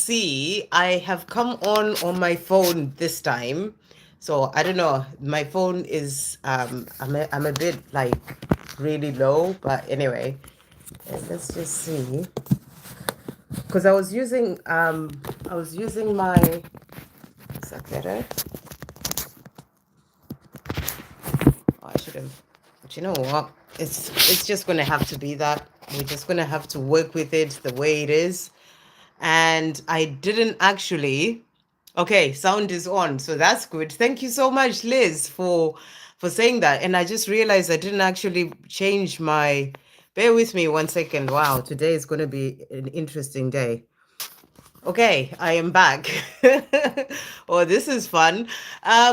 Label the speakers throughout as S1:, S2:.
S1: see, I have come on my phone this time. So I don't know. My phone is I'm a bit like really low, but anyway, let's just see. Because I was using my, is that better? Oh, I should have. But you know what? It's just gonna have to be that. We're just gonna have to work with it the way it is. And I didn't actually. Okay, sound is on, so that's good. Thank you so much, Liz, for saying that. And I just realized I didn't actually change my. Bear with me 1 second. Wow, today is going to be an interesting day. Okay, I am back. Oh, this is fun.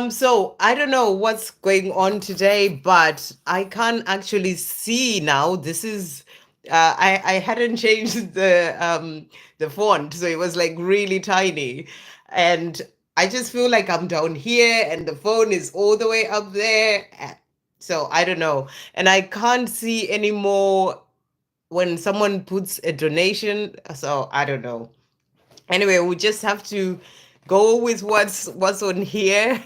S1: So I don't know what's going on today, but I can't actually see now. This is I hadn't changed the font, so it was like really tiny. And I just feel like I'm down here and the phone is all the way up there. So I don't know. And I can't see anymore when someone puts a donation. So I don't know. Anyway, we just have to go with what's on here.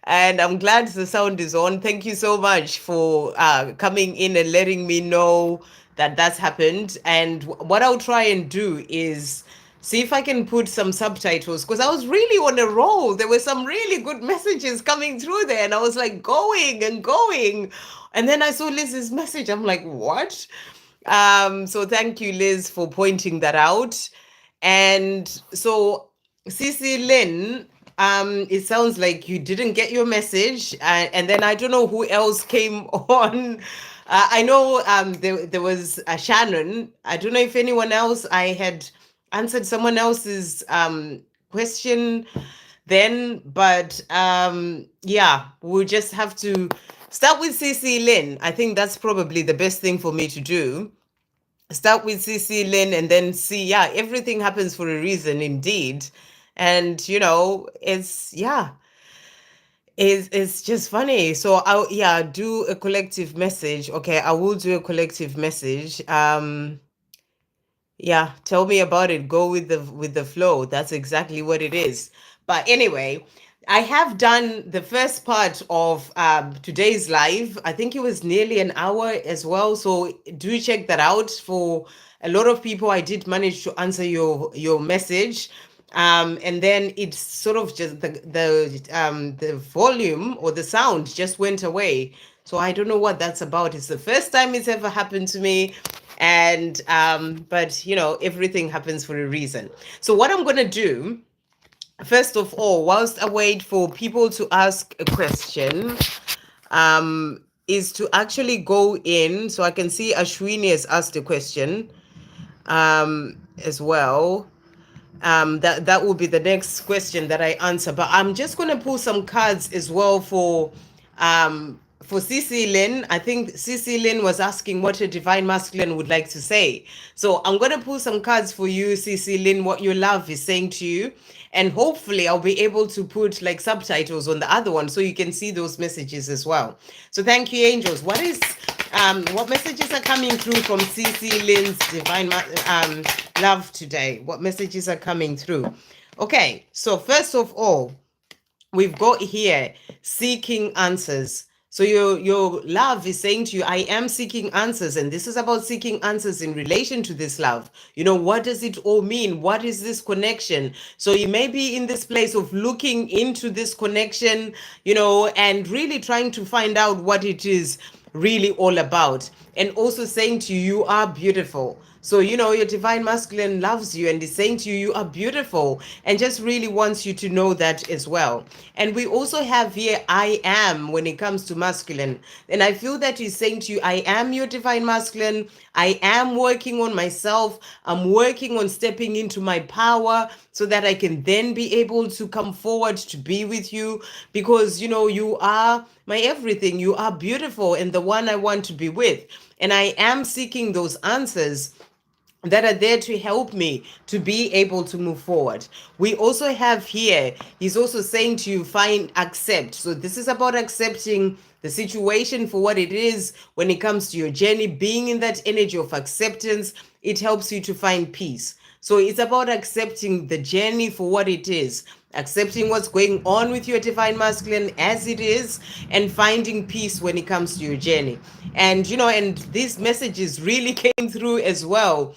S1: And I'm glad the sound is on. Thank you so much for coming in and letting me know that that's happened. And what I'll try and do is see if I can put some subtitles, because I was really on a roll. There were some really good messages coming through there, and I was like going and going. And then I saw Liz's message. I'm like, what? So thank you, Liz, for pointing that out. And so, CeCe, Lynn, it sounds like you didn't get your message, and then I don't know who else came on. I know there was Shannon. I don't know if anyone else. I had answered someone else's question then, but yeah, we'll just have to start with CeCe, Lynn. I think that's probably the best thing for me to do. Start with CeCe, Lynn, and then see. Yeah, everything happens for a reason, indeed. And you know, it's just funny. So I'll do a collective message. Okay, I will do a collective message. Yeah, tell me about it. Go with the flow. That's exactly what it is. But anyway, I have done the first part of today's live. I think it was nearly an hour as well. So do check that out. For a lot of people, I did manage to answer your message. And then it's sort of just the volume or the sound just went away. So I don't know what that's about. It's the first time it's ever happened to me. And but you know, everything happens for a reason. So what I'm gonna do, first of all, whilst I wait for people to ask a question, is to actually go in. So I can see Ashwini has asked a question as well. That will be the next question that I answer. But I'm just going to pull some cards as well for CeCe Lynn. I think CeCe Lynn was asking what a divine masculine would like to say. So I'm going to pull some cards for you, CeCe Lynn, what your love is saying to you. And hopefully I'll be able to put like subtitles on the other one so you can see those messages as well. So thank you, angels. What messages are coming through from CeCe Lynn's divine love today? What messages are coming through? Okay, so first of all, we've got here seeking answers. So your love is saying to you, I am seeking answers. And this is about seeking answers in relation to this love. You know, what does it all mean? What is this connection? So you may be in this place of looking into this connection, you know, and really trying to find out what it is really all about. And also saying to you, you are beautiful. So, you know, your divine masculine loves you and is saying to you, you are beautiful, and just really wants you to know that as well. And we also have here, I am, when it comes to masculine. And I feel that he's saying to you, I am your divine masculine. I am working on myself. I'm working on stepping into my power so that I can then be able to come forward to be with you, because, you know, you are my everything. You are beautiful and the one I want to be with. And I am seeking those answers that are there to help me to be able to move forward. We also have here, he's also saying to you, accept. So this is about accepting the situation for what it is when it comes to your journey, being in that energy of acceptance. It helps you to find peace. So it's about accepting the journey for what it is, accepting what's going on with your divine masculine as it is, and finding peace when it comes to your journey. And and these messages really came through as well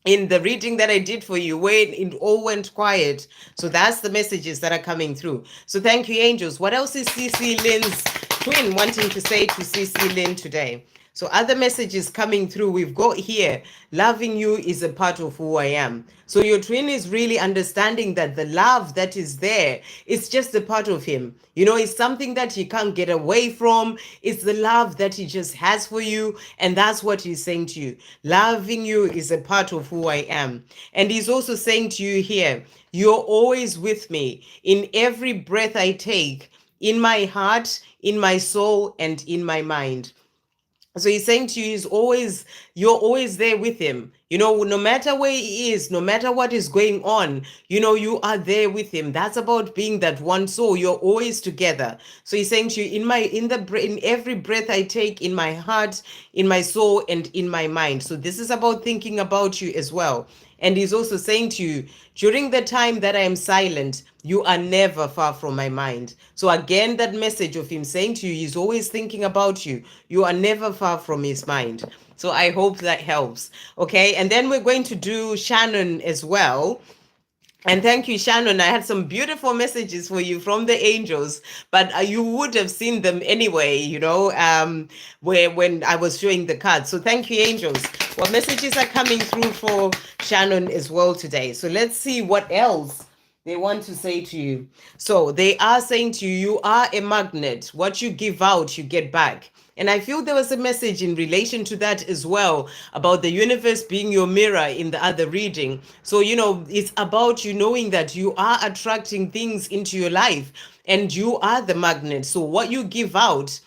S1: in the reading that I did for you, when it all went quiet. So that's the messages that are coming through. So thank you, angels. What else is CeCe Lynn's twin wanting to say to CeCe Lynn today? So other messages coming through, we've got here, loving you is a part of who I am. So your twin is really understanding that the love that is there, it's just a part of him. It's something that he can't get away from. It's the love that he just has for you. And that's what he's saying to you. Loving you is a part of who I am. And he's also saying to you here, you're always with me in every breath I take, in my heart, in my soul, and in my mind. So he's saying to you, you're always there with him. No matter where he is, no matter what is going on, you are there with him. That's about being that one soul. You're always together. So he's saying to you, in every breath I take, in my heart, in my soul, and in my mind. So this is about thinking about you as well. And he's also saying to you, during the time that I am silent, you are never far from my mind. So again, that message of him saying to you, he's always thinking about you. You are never far from his mind. So I hope that helps. Okay. And then we're going to do Shannon as well. And thank you, Shannon. I had some beautiful messages for you from the angels, but you would have seen them anyway, when I was showing the cards. So thank you, angels. What messages are coming through for Shannon as well today? So let's see what else they want to say to you. So they are saying to you, you are a magnet. What you give out, you get back. And I feel there was a message in relation to that as well, about the universe being your mirror in the other reading. So, it's about you knowing that you are attracting things into your life and you are the magnet. So what you give out,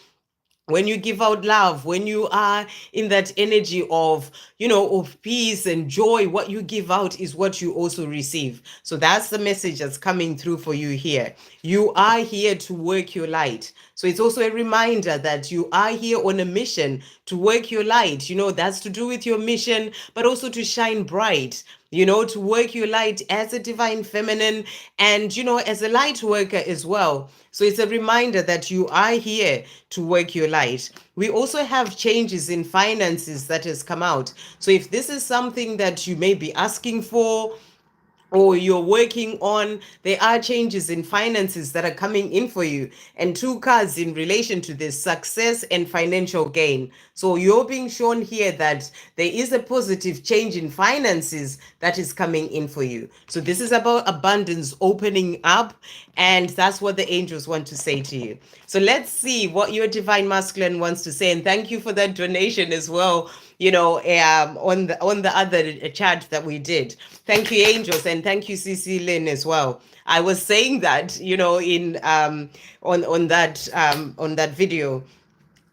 S1: when you give out love, when you are in that energy of, of peace and joy, what you give out is what you also receive. So that's the message that's coming through for you here. You are here to work your light. So it's also a reminder that you are here on a mission to work your light. That's to do with your mission, but also to shine bright, to work your light as a divine feminine and, as a light worker as well. So it's a reminder that you are here to work your light. We also have changes in finances that has come out. So if this is something that you may be asking for, or you're working on, there are changes in finances that are coming in for you. And 2 cards in relation to this, success and financial gain. So you're being shown here that there is a positive change in finances that is coming in for you. So this is about abundance opening up, and that's what the angels want to say to you. So let's see what your divine masculine wants to say. And thank you for that donation as well, on the other chat that we did. Thank you, angels, and thank you, CeCe Lynn, as well. I was saying that, in on that video.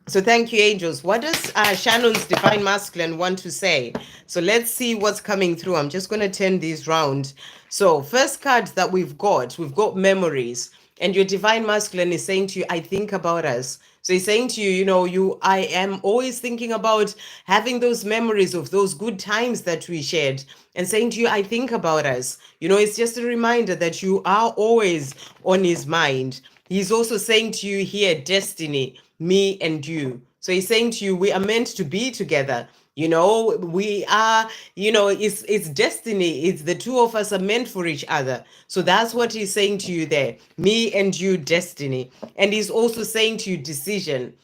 S1: So thank you, angels. What does Shannon's divine masculine want to say? So let's see what's coming through. I'm just going to turn these round. So first card that we've got memories. And your divine masculine is saying to you, I think about us. So he's saying to you, I am always thinking about having those memories of those good times that we shared, and saying to you, I think about us. It's just a reminder that you are always on his mind. He's also saying to you here, destiny, me and you. So he's saying to you, we are meant to be together. We are, it's destiny. It's the 2 of us are meant for each other. So that's what he's saying to you there. Me and you, destiny. And he's also saying to you, decision.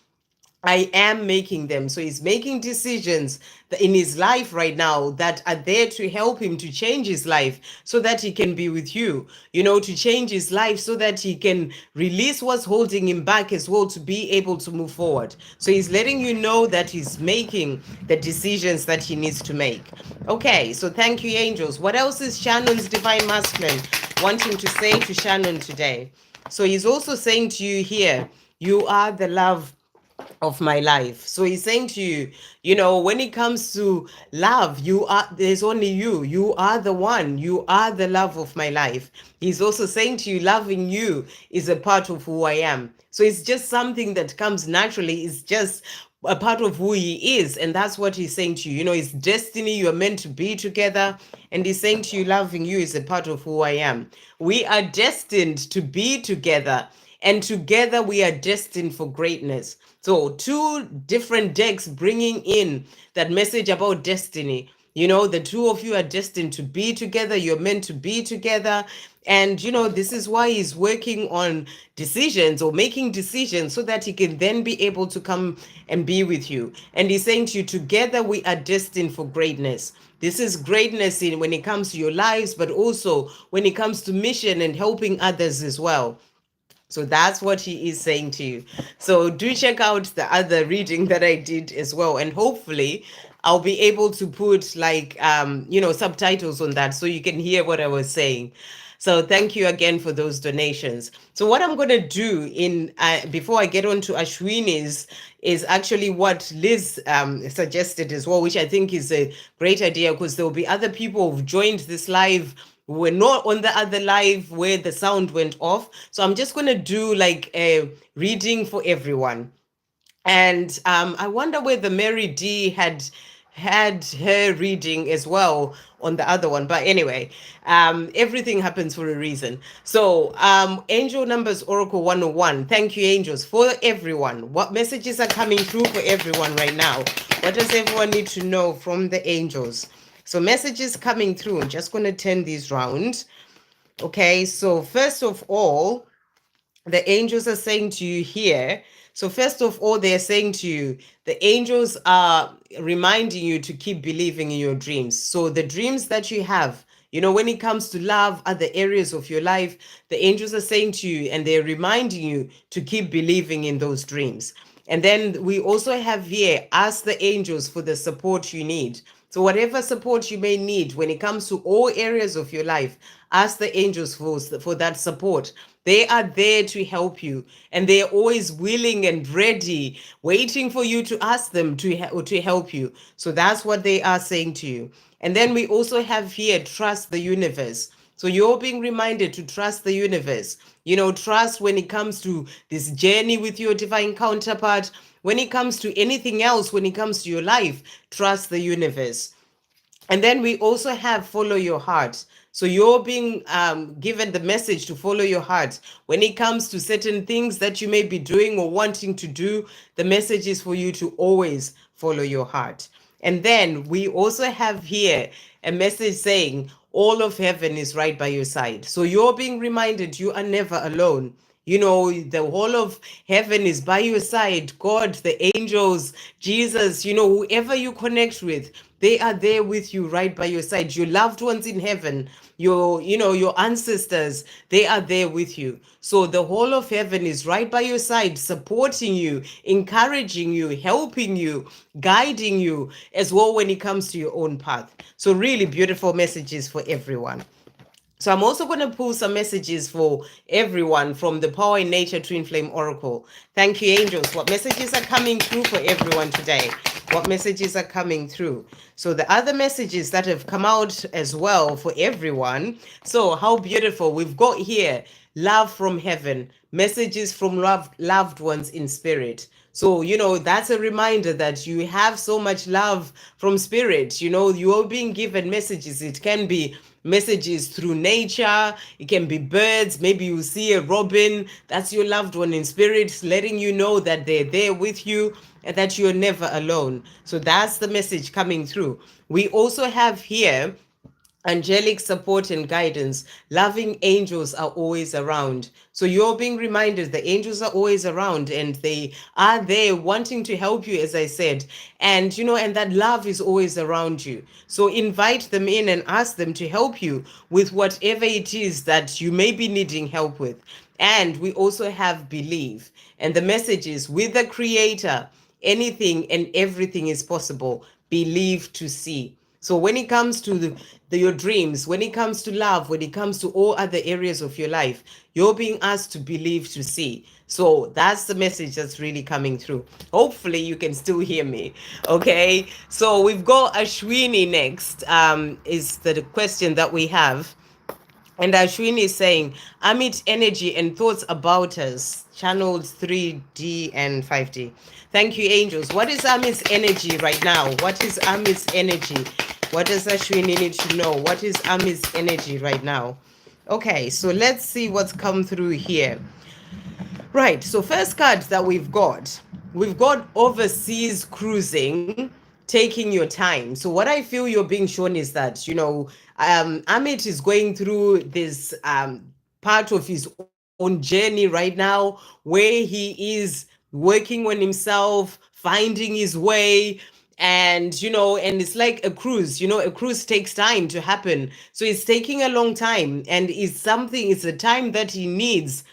S1: I am making them. So he's making decisions in his life right now that are there to help him to change his life so that he can be with you, to change his life so that he can release what's holding him back as well, to be able to move forward. So he's letting you know that he's making the decisions that he needs to make. Okay, so thank you, angels. What else is Shannon's divine masculine wanting to say to Shannon today? So he's also saying to you here, you are the love of my life. So he's saying to you, when it comes to love, there's only you are the one, you are the love of my life. He's also saying to you, loving you is a part of who I am. So it's just something that comes naturally. It's just a part of who he is. And that's what he's saying to you. You know, it's destiny. You're meant to be together. And he's saying to you, loving you is a part of who I am. We are destined to be together. And together we are destined for greatness. So, two different decks bringing in that message about destiny. You know, the two of you are destined to be together. You're meant to be together. And, you know, this is why he's working on decisions or making decisions so that he can then be able to come and be with you. And he's saying to you, together we are destined for greatness. This is greatness in when it comes to your lives, but also when it comes to mission and helping others as well. So that's what he is saying to you. So do check out the other reading that I did as well. And hopefully I'll be able to put like, you know, subtitles on that so you can hear what I was saying. So thank you again for those donations. So what I'm going to do in before I get on to Ashwini's is actually what Liz suggested as well, which I think is a great idea because there will be other people who've joined this live. We're not on the other live where the sound went off. So I'm just going to do like a reading for everyone. And I wonder whether Mary D had her reading as well on the other one. But anyway, everything happens for a reason. So Angel Numbers Oracle 101. Thank you, angels, for everyone. What messages are coming through for everyone right now? What does everyone need to know from the angels? So messages coming through. I'm just going to turn these round. Okay, so first of all, the angels are saying to you here. So first of all, they're saying to you, the angels are reminding you to keep believing in your dreams. So the dreams that you have, you know, when it comes to love, other areas of your life, the angels are saying to you and they're reminding you to keep believing in those dreams. And then we also have here, ask the angels for the support you need. So whatever support you may need when it comes to all areas of your life, ask the angels for that support. They are there to help you, and they're always willing and ready, waiting for you to ask them to help you. So that's what they are saying to you. And then we also have here, trust the universe. So you're being reminded to trust the universe. You know, trust when it comes to this journey with your divine counterpart. When it comes to anything else, when it comes to your life, trust the universe. And then we also have follow your heart. So you're being given the message to follow your heart. When it comes to certain things that you may be doing or wanting to do, the message is for you to always follow your heart. And then we also have here a message saying, all of heaven is right by your side. So you're being reminded you are never alone. You know, the whole of heaven is by your side. God, the angels, Jesus, you know, whoever you connect with, they are there with you right by your side. Your loved ones in heaven, your ancestors, they are there with you. So the whole of heaven is right by your side, supporting you, encouraging you, helping you, guiding you as well when it comes to your own path. So really beautiful messages for everyone. So I'm also going to pull some messages for everyone from the Power in Nature Twin Flame Oracle. Thank you, angels. What messages are coming through for everyone today? What messages are coming through? So the other messages that have come out as well for everyone. So how beautiful. We've got here love from heaven, messages from loved ones in spirit. So, you know, that's a reminder that you have so much love from spirit. You know, you are being given messages. It can be messages through nature, it can be birds, maybe you see a robin, that's your loved one in spirit, letting you know that they're there with you and that you're never alone. So that's the message coming through. We also have here angelic support and guidance. Loving angels are always around. So you're being reminded the angels are always around and they are there wanting to help you, as I said. And, you know, and that love is always around you. So invite them in and ask them to help you with whatever it is that you may be needing help with. And we also have belief. And the message is, with the Creator, anything and everything is possible. Believe to see. So when it comes to your dreams, when it comes to love, when it comes to all other areas of your life, you're being asked to believe to see. So that's the message that's really coming through. Hopefully you can still hear me. Okay. So we've got Ashwini next, is the question that we have. And Ashwin is saying, Amit energy and thoughts about us, channels 3D and 5D. Thank you, angels. What is Amit's energy right now? What is Amit's energy? What does Ashwini need to know? What is Amit's energy right now? Okay, so let's see what's come through here. Right, so first card that we've got overseas cruising, taking your time. So what I feel you're being shown is that, Amit is going through this part of his own journey right now where he is working on himself, finding his way, and it's like a cruise. A cruise takes time to happen, so it's taking a long time, and it's a time that he needs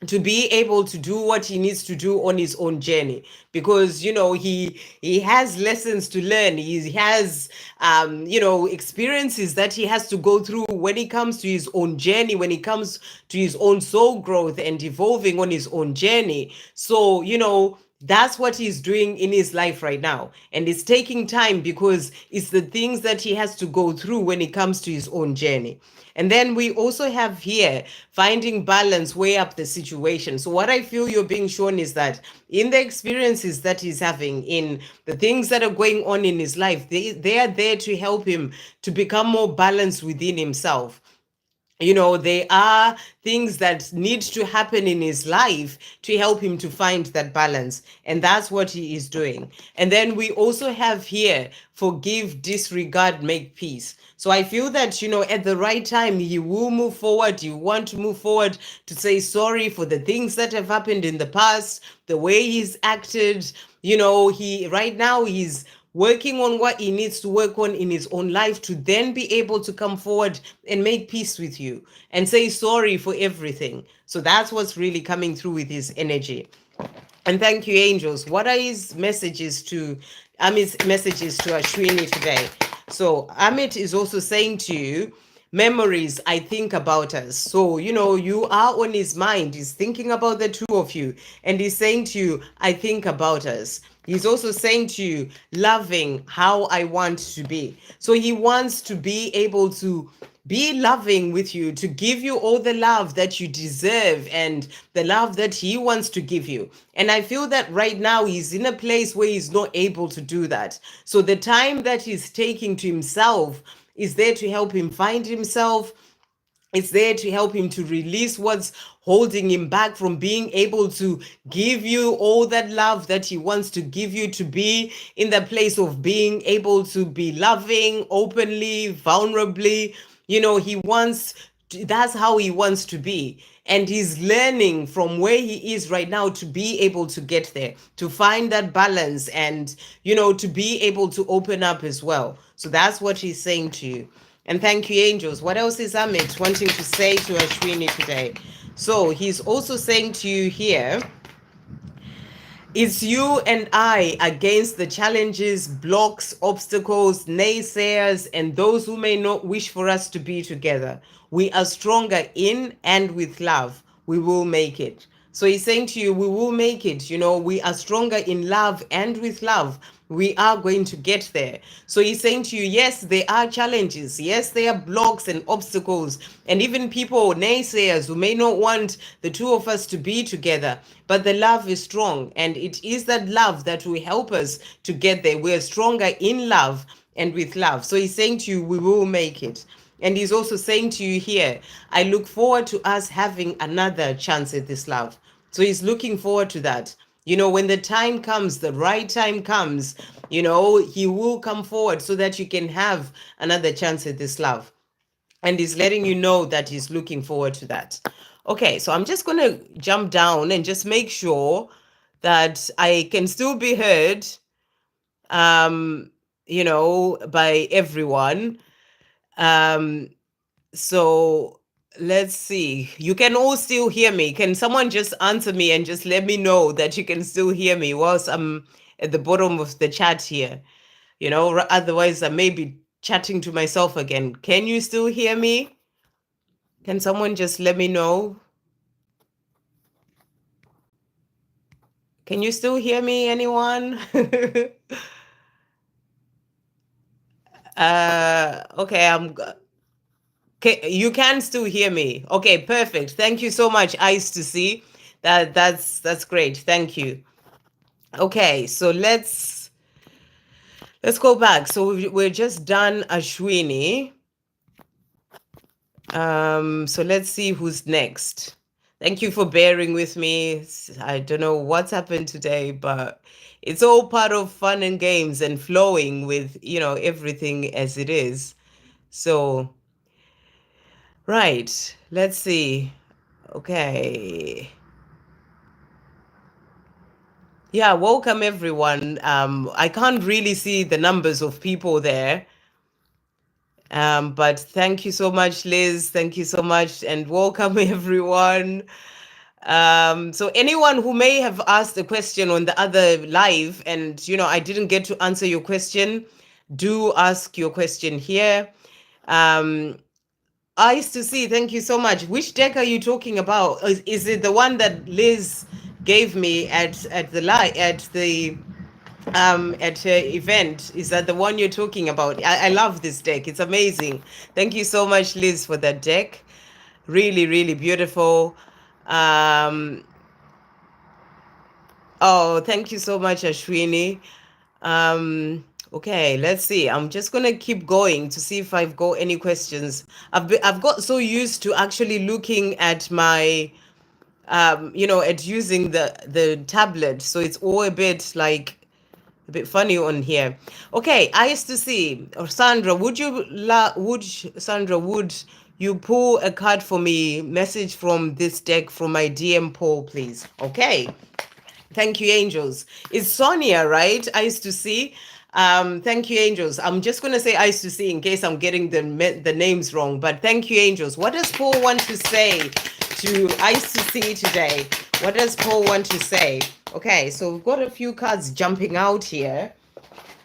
S1: to be able to do what he needs to do on his own journey, because he has lessons to learn. He has experiences that he has to go through when it comes to his own journey, when it comes to his own soul growth and evolving on his own journey. So that's what he's doing in his life right now, and it's taking time because it's the things that he has to go through when it comes to his own journey. And then we also have here finding balance, way up the situation. So what I feel you're being shown is that in the experiences that he's having, in the things that are going on in his life, they are there to help him to become more balanced within himself. There are things that need to happen in his life to help him to find that balance, and that's what he is doing. And then we also have here forgive, disregard, make peace. So I feel that at the right time he will move forward. You want to move forward to say sorry for the things that have happened in the past, the way he's acted. He right now he's working on what he needs to work on in his own life to then be able to come forward and make peace with you and say sorry for everything. So that's what's really coming through with his energy. And thank you, angels. What are his messages to Amit's messages to Ashwini today? So Amit is also saying to you, memories, I think about us. So you are on his mind. He's thinking about the two of you, and he's saying to you, I think about us. He's also saying to you, loving how I want to be. So he wants to be able to be loving with you, to give you all the love that you deserve and the love that he wants to give you. And I feel that right now he's in a place where he's not able to do that. So the time that he's taking to himself is there to help him find himself. It's there to help him to release what's holding him back from being able to give you all that love that he wants to give you, to be in the place of being able to be loving openly, vulnerably. He wants that's how he wants to be. And he's learning from where he is right now to be able to get there, to find that balance, and to be able to open up as well. So that's what he's saying to you. And thank you, angels. What else is Amit wanting to say to Ashwini today? So he's also saying to you here, it's you and I against the challenges, blocks, obstacles, naysayers, and those who may not wish for us to be together. We are stronger in and with love. We will make it. So he's saying to you, we will make it. We are stronger in love and with love. We are going to get there. So he's saying to you, yes, there are challenges. Yes, there are blocks and obstacles, and even people, naysayers, who may not want the two of us to be together. But the love is strong, and it is that love that will help us to get there. We're stronger in love and with love. So he's saying to you, we will make it. And he's also saying to you here, I look forward to us having another chance at this love. So he's looking forward to that. When the time comes, the right time comes, he will come forward so that you can have another chance at this love. And he's letting you know that he's looking forward to that. Okay, so I'm just going to jump down and just make sure that I can still be heard, by everyone. Um, so let's see. You can all still hear me. Can someone just answer me and just let me know that you can still hear me whilst I'm at the bottom of the chat here? Otherwise I may be chatting to myself again. Can you still hear me? Can someone just let me know? Can you still hear me, anyone? Okay, Okay, you can still hear me. Okay, perfect. Thank you so much, Ice to see. That's great. Thank you. Okay, so let's go back. So we're just done Ashwini. So let's see who's next. Thank you for bearing with me. I don't know what's happened today, but it's all part of fun and games and flowing with, everything as it is. So, right, let's see. Okay. Yeah, welcome everyone. I can't really see the numbers of people there. But thank you so much, Liz. Thank you so much, and welcome everyone. So anyone who may have asked a question on the other live and I didn't get to answer your question, do ask your question here. I used to see, thank you so much. Which deck are you talking about? Is it the one that Liz gave me at her event? Is that the one you're talking about? I love this deck. It's amazing. Thank you so much, Liz, for that deck. Really, really beautiful. Um, oh, thank you so much, Ashwini. Okay, let's see. I'm just gonna keep going to see if I've got any questions. I've got so used to actually looking at my at using the tablet, so it's all a bit funny on here. Okay, I used to see. Or Sandra, would you pull a card for me? Message from this deck from my DM poll, please. Okay. Thank you, angels. It's Sonia, right? I used to see. Thank you, angels. I'm just gonna say I used to see in case I'm getting the names wrong. But thank you, angels. What does Paul want to say to I used to see today? What does Paul want to say? Okay, so we've got a few cards jumping out here.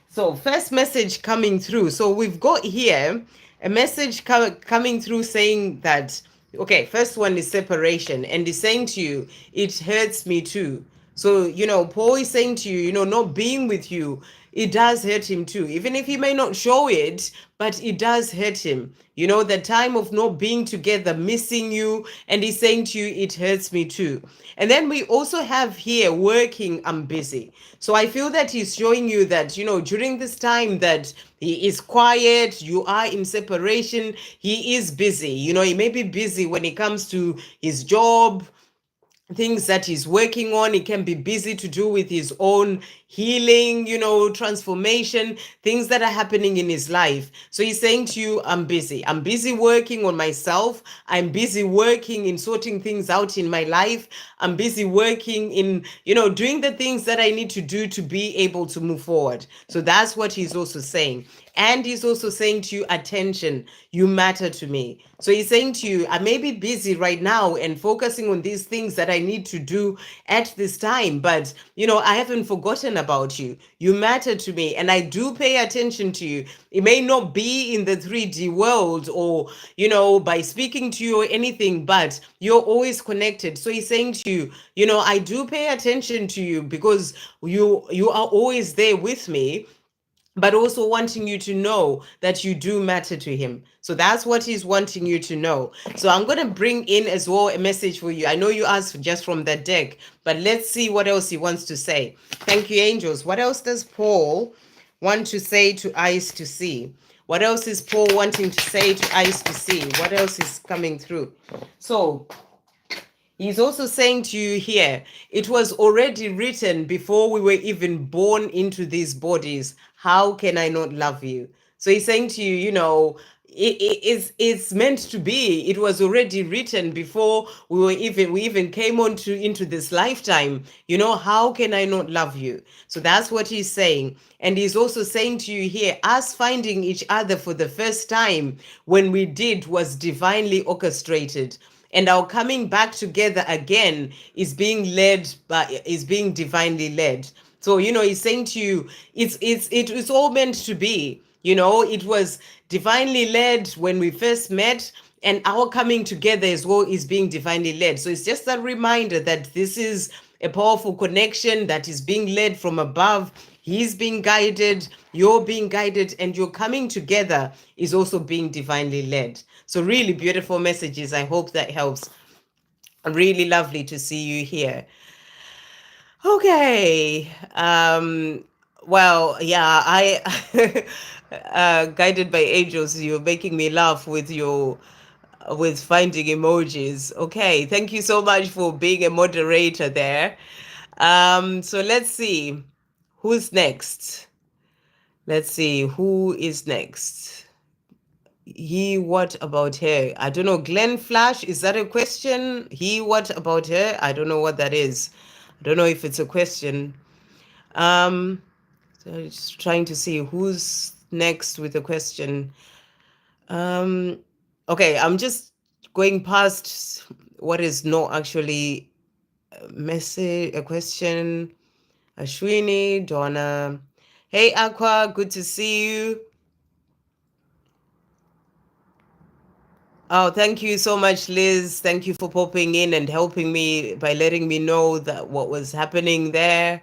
S1: So first message coming through. So we've got here a message coming through saying that, okay, first one is separation, and he's saying to you, it hurts me too. So, Paul is saying to you, not being with you, it does hurt him too. Even if he may not show it, but it does hurt him. The time of not being together, missing you, and he's saying to you, it hurts me too. And then we also have here working, I'm busy. So I feel that he's showing you that, during this time that he is quiet, you are in separation, he is busy. He may be busy when it comes to his job, things that he's working on. He can be busy to do with his own healing, transformation, things that are happening in his life. So he's saying to you, I'm busy. I'm busy working on myself. I'm busy working in sorting things out in my life. I'm busy working in, doing the things that I need to do to be able to move forward. So that's what he's also saying. And he's also saying to you, attention, you matter to me. So he's saying to you, I may be busy right now and focusing on these things that I need to do at this time, but I haven't forgotten about you. You matter to me, and I do pay attention to you. It may not be in the 3D world or, by speaking to you or anything, but you're always connected. So he's saying to you, I do pay attention to you because you are always there with me, but also wanting you to know that you do matter to him. So that's what he's wanting you to know. So I'm going to bring in as well a message for you. I know you asked just from that deck, but let's see what else he wants to say. Thank you, angels. What else does Paul want to say to eyes to see? What else is Paul wanting to say to eyes to see? What else is coming through? So he's also saying to you here, it was already written before we were even born into these bodies. How can I not love you? So he's saying to you, it's meant to be. It was already written before we even came into this lifetime. How can I not love you? So that's what he's saying. And he's also saying to you here, us finding each other for the first time when we did was divinely orchestrated. And our coming back together again is being divinely led. So, he's saying to you, it's all meant to be. It was divinely led when we first met, and our coming together as well is being divinely led. So it's just a reminder that this is a powerful connection that is being led from above. He's being guided, you're being guided, and you're coming together is also being divinely led. So really beautiful messages. I hope that helps. Really lovely to see you here. Okay. Well, yeah, I guided by angels, you're making me laugh with your with finding emojis. Okay, thank you so much for being a moderator there. So let's see who's next. Let's see who is next. He, what about her? I don't know. Glenn Flash, is that a question? He, what about her? I don't know what that is. I don't know if it's a question. So just trying to see who's next with a question. Okay, I'm just going past what is not actually a message, a question. Ashwini, Donna. Hey, Aqua, good to see you. Oh, thank you so much, Liz. Thank you for popping in and helping me by letting me know that what was happening there.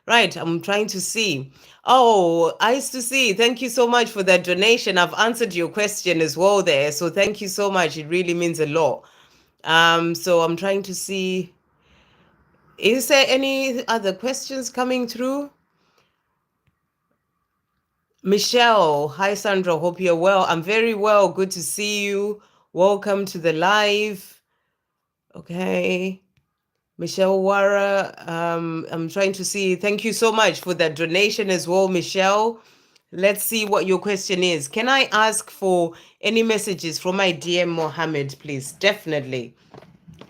S1: Right, I'm trying to see. Oh, Ice to see. Thank you so much for that donation. I've answered your question as well there. So thank you so much. It really means a lot. So I'm trying to see. Is there any other questions coming through? Michelle, hi Sandra, hope you're well. I'm very well. Good to see you. Welcome to the live. Okay. Michelle Wara, I'm trying to see. Thank you so much for that donation as well, Michelle. Let's see what your question is. Can I ask for any messages from my dear Mohammed, please? Definitely.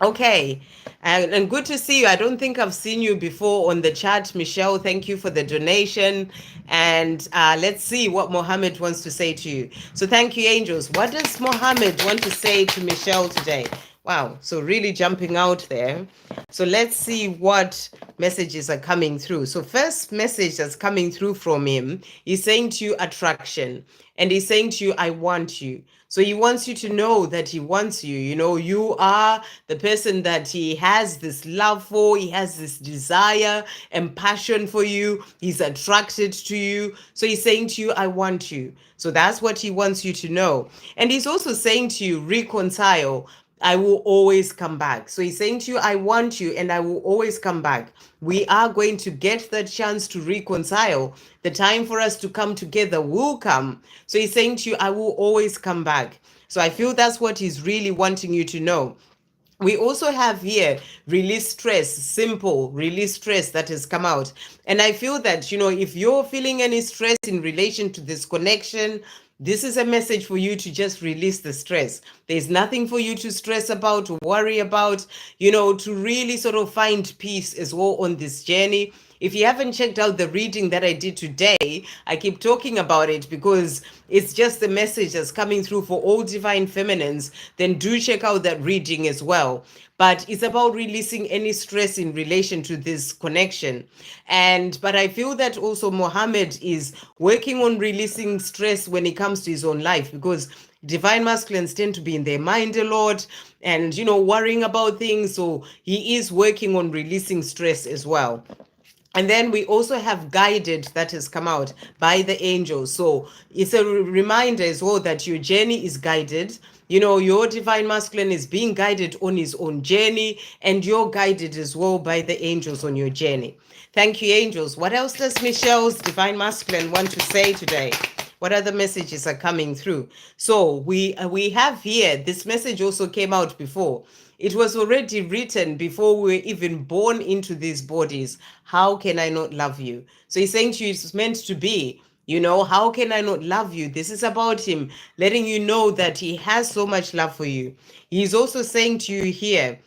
S1: Okay. And good to see you. I don't think I've seen you before on the chat, Michelle. Thank you for the donation. And let's see what Mohammed wants to say to you. So thank you, angels. What does Mohammed want to say to Michelle today? Wow. So really jumping out there. So let's see what messages are coming through. So first message that's coming through from him, he's saying to you attraction. And he's saying to you, I want you. So he wants you to know that he wants you. You know, you are the person that he has this love for. He has this desire and passion for you. He's attracted to you. So he's saying to you, I want you. So that's what he wants you to know. And he's also saying to you, reconcile. I will always come back. So he's saying to you, I want you and I will always come back. We are going to get that chance to reconcile. The time for us to come together will come. So he's saying to you, I will always come back. So I feel that's what he's really wanting you to know. We also have here release stress, simple release stress that has come out. And I feel that, you know, if you're feeling any stress in relation to this connection, this is a message for you to just release the stress. There's nothing for you to stress about, to worry about, you know, to really sort of find peace as well on this journey. If you haven't checked out the reading that I did today, I keep talking about it because it's just the message that's coming through for all divine feminines. Then do check out that reading as well. But it's about releasing any stress in relation to this connection. But I feel that also Mohammed is working on releasing stress when it comes to his own life, because divine masculines tend to be in their mind a lot and, you know, worrying about things. So he is working on releasing stress as well. And then we also have guided that has come out by the angels. So it's a reminder as well that your journey is guided. You know, your divine masculine is being guided on his own journey, and you're guided as well by the angels on your journey. Thank you, angels. What else does Michelle's divine masculine want to say today? What other messages are coming through? So we have here, this message also came out before. It was already written before we were even born into these bodies. How can I not love you? So he's saying to you, it's meant to be. You know, how can I not love you? This is about him letting you know that he has so much love for you. He's also saying to you here,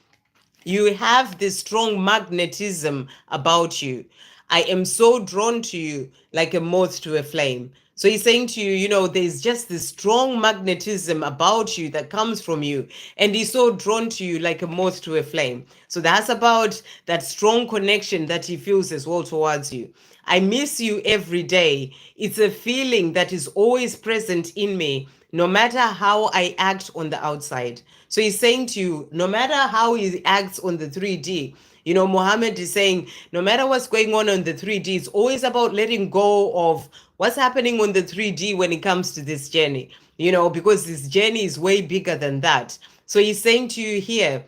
S1: you have this strong magnetism about you. I am so drawn to you like a moth to a flame. So he's saying to you, you know, there's just this strong magnetism about you that comes from you. And he's so drawn to you like a moth to a flame. So that's about that strong connection that he feels as well towards you. I miss you every day. It's a feeling that is always present in me. no matter how I act on the outside. So he's saying to you, no matter how he acts on the 3D, Muhammad is saying, no matter what's going on the 3D, it's always about letting go of what's happening on the 3D when it comes to this journey, because this journey is way bigger than that. So he's saying to you here,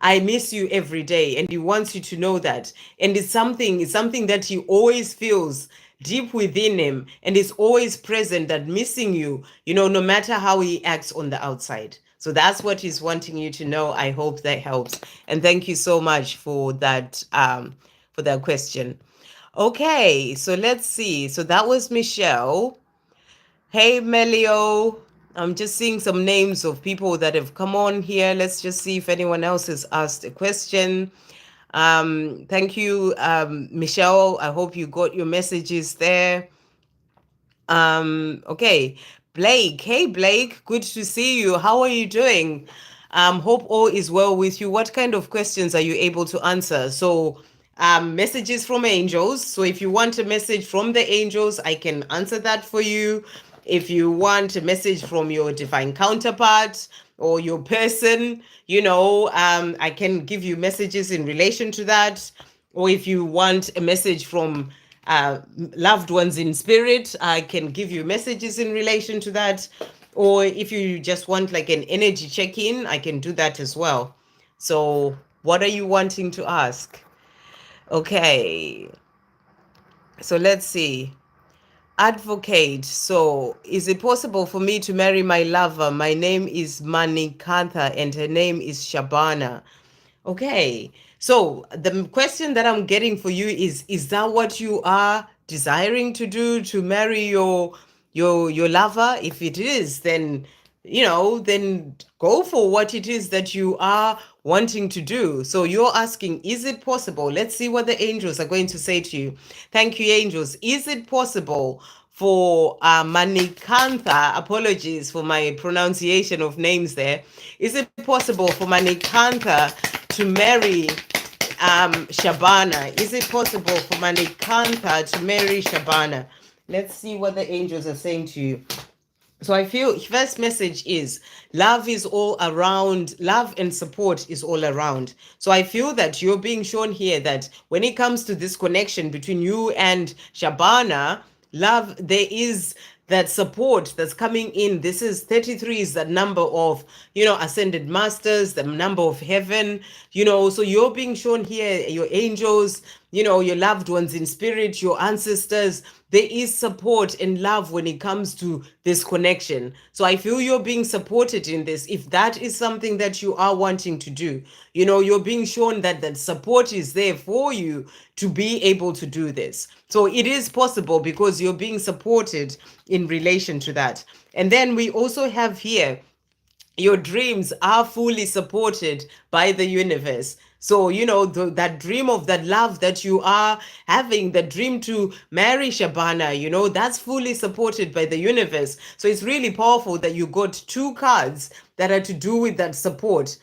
S1: I miss you every day, and he wants you to know that. And it's something that he always feels deep within him, and is always present, that missing you, no matter how he acts on the outside. So that's what he's wanting you to know. I hope that helps. And thank you so much for that question. Okay, so let's see. So that was Michelle. Hey, Melio. I'm just seeing some names of people that have come on here. Let's just see if anyone else has asked a question. Thank you, Michelle. I hope you got your messages there. Okay. Blake. Hey, Blake. Good to see you. How are you doing? Hope all is well with you. What kind of questions are you able to answer? So, messages from angels. So, if you want a message from the angels, I can answer that for you. If you want a message from your divine counterpart or your person, I can give you messages in relation to that. Or if you want a message from loved ones in spirit, I can give you messages in relation to that. Or if you just want like an energy check-in, I can do that as well. So what are you wanting to ask? Okay, so let's see. Advocate. So is it possible for me to marry my lover? My name is Manikantha and her name is Shabana. Okay. So the question that I'm getting for you is that what you are desiring to do, to marry your lover? If it is, then then go for what it is that you are wanting to do. So you're asking, is it possible? Let's see what the angels are going to say to you. Thank you, angels. Is it possible for Manikantha, apologies for my pronunciation of names there. Is it possible for Manikantha to marry Shabana? Is it possible for Manikantha to marry Shabana? Let's see what the angels are saying to you. So I feel first message is love is all around, love and support is all around. So I feel that you're being shown here that when it comes to this connection between you and Shabana, love, there is that support that's coming in. This is 33 is that number of, ascended masters, the number of heaven, so you're being shown here, your angels, your loved ones in spirit, your ancestors, there is support and love when it comes to this connection. So I feel you're being supported in this. If that is something that you are wanting to do, you're being shown that that support is there for you to be able to do this. So it is possible because you're being supported in relation to that. And then we also have here, your dreams are fully supported by the universe. So, that dream of that love that you are having, the dream to marry Shabana, that's fully supported by the universe. So it's really powerful that you got two cards that are to do with that support.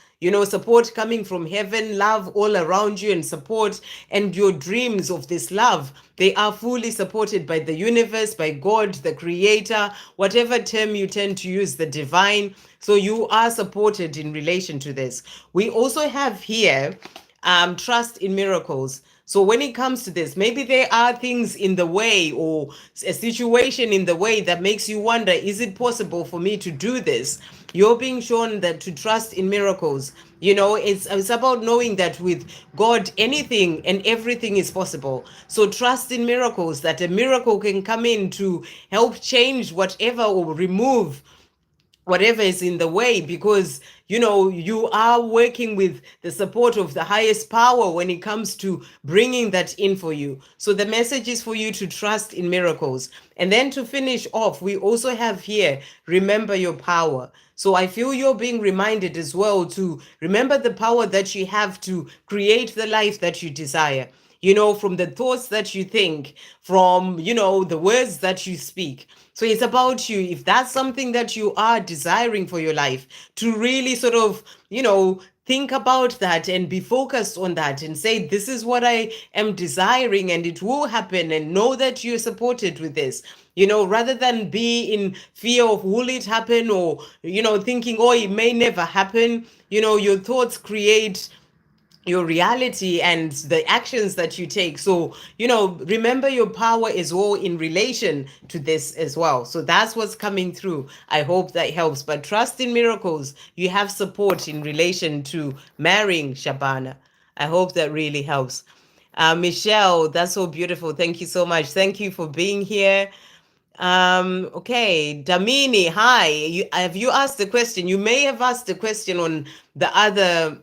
S1: Support coming from heaven, love all around you, and support, and your dreams of this love, they are fully supported by the universe, by God, the creator, whatever term you tend to use, the divine. So you are supported in relation to this. We also have here trust in miracles. So when it comes to this, maybe there are things in the way or a situation in the way that makes you wonder, is it possible for me to do this? You're being shown that to trust in miracles. It's about knowing that with God, anything and everything is possible. So trust in miracles, that a miracle can come in to help change whatever or remove whatever is in the way, because you are working with the support of the highest power when it comes to bringing that in for you. So the message is for you to trust in miracles. And then to finish off, we also have here, remember your power. So I feel you're being reminded as well to remember the power that you have to create the life that you desire. From the thoughts that you think, from, the words that you speak. So it's about you, if that's something that you are desiring for your life, to really sort of, think about that and be focused on that and say, this is what I am desiring and it will happen, and know that you're supported with this. Rather than be in fear of will it happen, or, thinking, oh, it may never happen. Your thoughts create your reality and the actions that you take. So, remember your power is all in relation to this as well. So that's what's coming through. I hope that helps. But trust in miracles. You have support in relation to marrying Shabana. I hope that really helps. Michelle, that's so beautiful. Thank you so much. Thank you for being here. Okay, Damini, hi. Have you asked the question? You may have asked the question on the other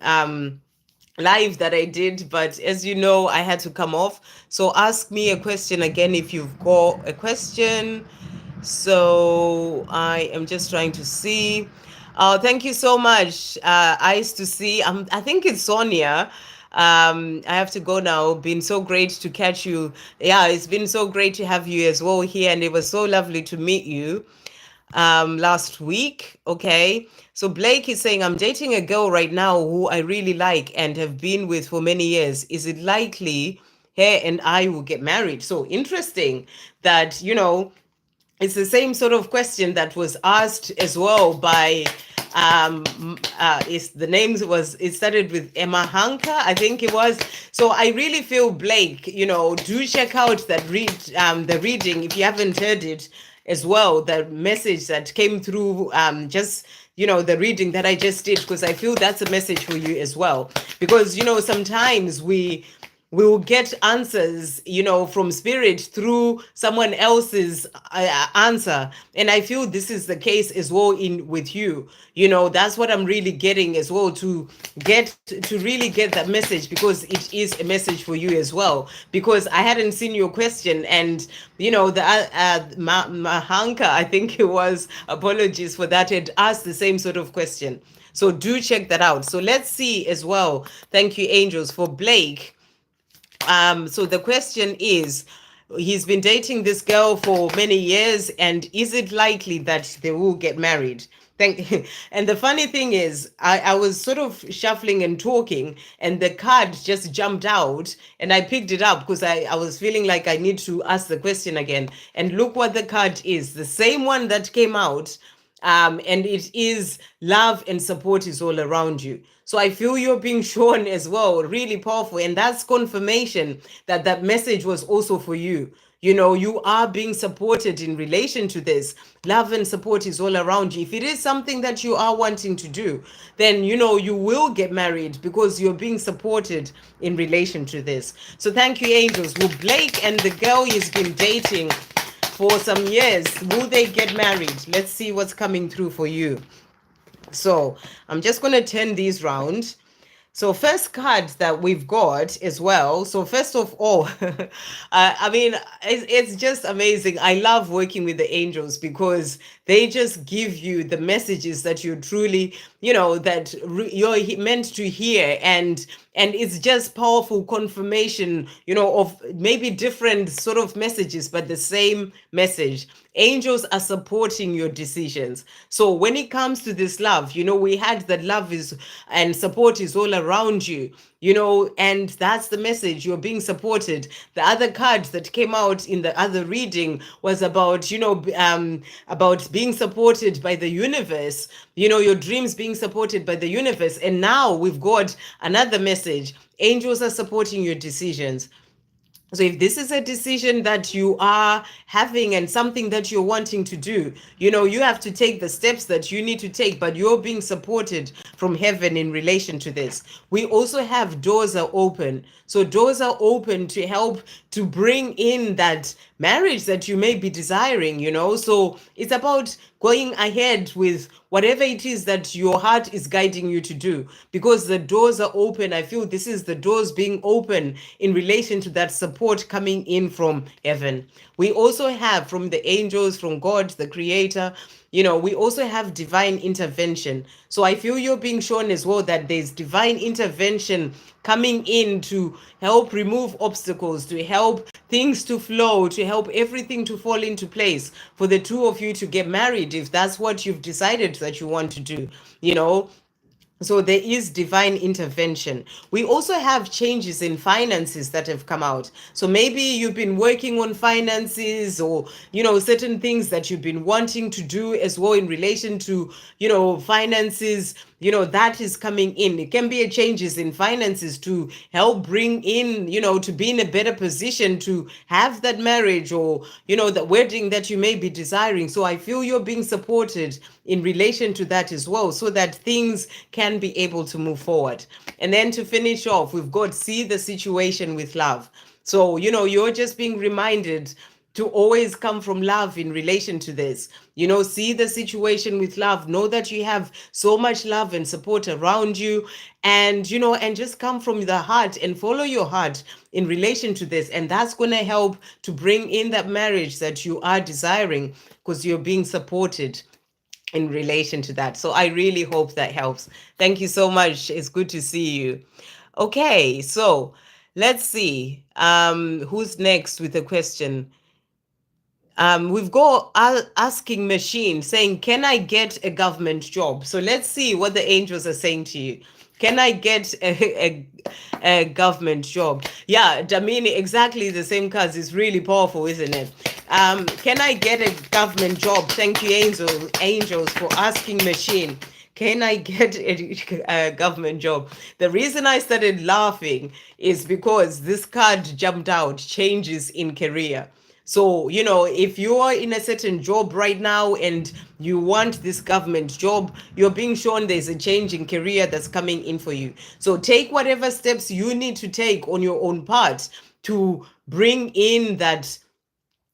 S1: live that I did, but as you know, I had to come off. So ask me a question again if you've got a question. So I am just trying to see. Thank you so much, Eyes to See. I think it's Sonia. I have to go now. Been so great to catch you. Yeah, it's been so great to have you as well here, and it was so lovely to meet you last week. Okay. So Blake is saying, I'm dating a girl right now who I really like and have been with for many years. Is it likely her and I will get married? So interesting that, it's the same sort of question that was asked as well by is the names was it started with Emma Hanka, I think it was. So I really feel, Blake, do check out that the reading if you haven't heard it as well, the message that came through, just the reading that I just did, because I feel that's a message for you as well. Because sometimes we will get answers, from spirit through someone else's answer. And I feel this is the case as well in with you. That's what I'm really getting as well, to really get that message, because it is a message for you as well. Because I hadn't seen your question, and the Mahanka, I think it was, apologies for that, had asked the same sort of question. So do check that out. So let's see as well. Thank you, angels, for Blake. So the question is, he's been dating this girl for many years, and is it likely that they will get married? And the funny thing is, I was sort of shuffling and talking, and the card just jumped out, and I picked it up because I was feeling like I need to ask the question again. And look what the card is, the same one that came out. And it is love and support is all around you. So I feel you're being shown as well, really powerful. And that's confirmation that that message was also for you. You are being supported in relation to this. Love and support is all around you. If it is something that you are wanting to do, then, you will get married because you're being supported in relation to this. So thank you, angels. Will Blake and the girl he's been dating for some years, will they get married? Let's see what's coming through for you. So I'm just going to turn these round. So first card that we've got as well. So first of all, I mean, it's just amazing. I love working with the angels because they just give you the messages that you truly, that you're meant to hear. And it's just powerful confirmation, of maybe different sort of messages, but the same message. Angels are supporting your decisions. So when it comes to this love, we had that love is and support is all around you, and that's the message. You're being supported. The other card that came out in the other reading was about, about being supported by the universe, your dreams being supported by the universe. And now we've got another message. Angels are supporting your decisions. So if this is a decision that you are having and something that you're wanting to do, you have to take the steps that you need to take, but you're being supported from heaven in relation to this. We also have doors are open. So doors are open to help to bring in that marriage that you may be desiring, So it's about going ahead with whatever it is that your heart is guiding you to do, because the doors are open. I feel this is the doors being open in relation to that support coming in from heaven. We also have from the angels, from God, the creator, we also have divine intervention. So I feel you're being shown as well that there's divine intervention coming in to help remove obstacles, to help things to flow, to help everything to fall into place for the two of you to get married, if that's what you've decided that you want to do, So there is divine intervention. We also have changes in finances that have come out. So maybe you've been working on finances, or, certain things that you've been wanting to do as well in relation to, finances, that is coming in. It can be a changes in finances to help bring in, to be in a better position to have that marriage, or, the wedding that you may be desiring. So I feel you're being supported in relation to that as well, so that things can be able to move forward. And then to finish off, we've got see the situation with love. So, you're just being reminded to always come from love in relation to this. See the situation with love. Know that you have so much love and support around you, and, and just come from the heart and follow your heart in relation to this. And that's going to help to bring in that marriage that you are desiring, because you're being supported in relation to that. So I really hope that helps. Thank you so much. It's good to see you. Okay, so let's see. Who's next with a question? We've got asking machine saying, can I get a government job? So let's see what the angels are saying to you. Can I get a government job? Yeah, Damini, exactly the same cause. It's really powerful, isn't it? Can I get a government job? Thank you, angels, for asking machine. Can I get a government job? The reason I started laughing is because this card jumped out, changes in career. So, if you are in a certain job right now and you want this government job, you're being shown there's a change in career that's coming in for you. So take whatever steps you need to take on your own part to bring in that,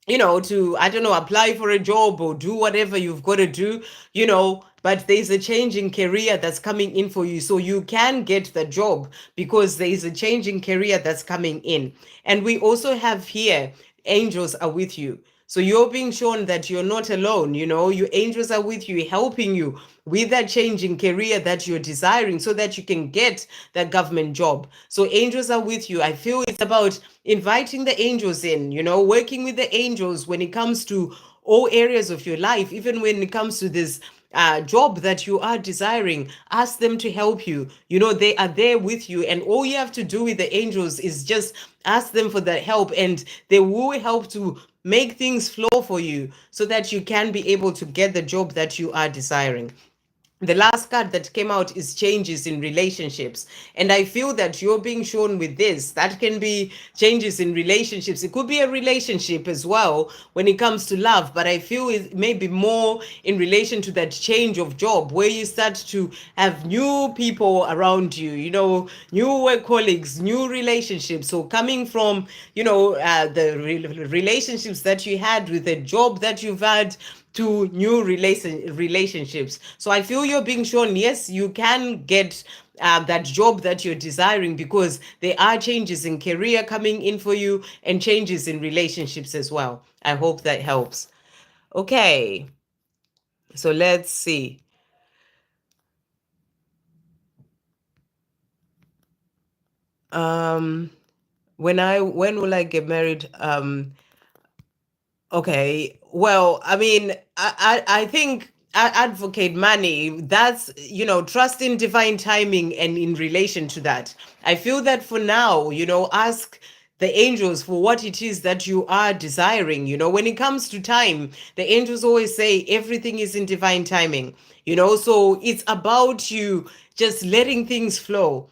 S1: to, I don't know, apply for a job or do whatever you've got to do, but there's a change in career that's coming in for you. So you can get the job because there is a change in career that's coming in. And we also have here, angels are with you. So you're being shown that you're not alone. Your angels are with you, helping you with that change in career that you're desiring so that you can get that government job. So angels are with you. I feel it's about inviting the angels in, working with the angels when it comes to all areas of your life, even when it comes to this job that you are desiring. Ask them to help you. They are there with you, and all you have to do with the angels is just ask them for that help, and they will help to make things flow for you so that you can be able to get the job that you are desiring. The last card that came out is changes in relationships. And I feel that you're being shown with this. That can be changes in relationships. It could be a relationship as well when it comes to love. But I feel it may be more in relation to that change of job where you start to have new people around you, new work colleagues, new relationships. So coming from, the relationships that you had with the job that you've had, to new relationships. So I feel you're being shown, yes, you can get that job that you're desiring because there are changes in career coming in for you and changes in relationships as well. I hope that helps. Okay, so let's see. When will I get married? Okay. Well, I mean, I think advocate money, that's, trust in divine timing. And in relation to that, I feel that for now, ask the angels for what it is that you are desiring. When it comes to time, the angels always say everything is in divine timing, so it's about you just letting things flow.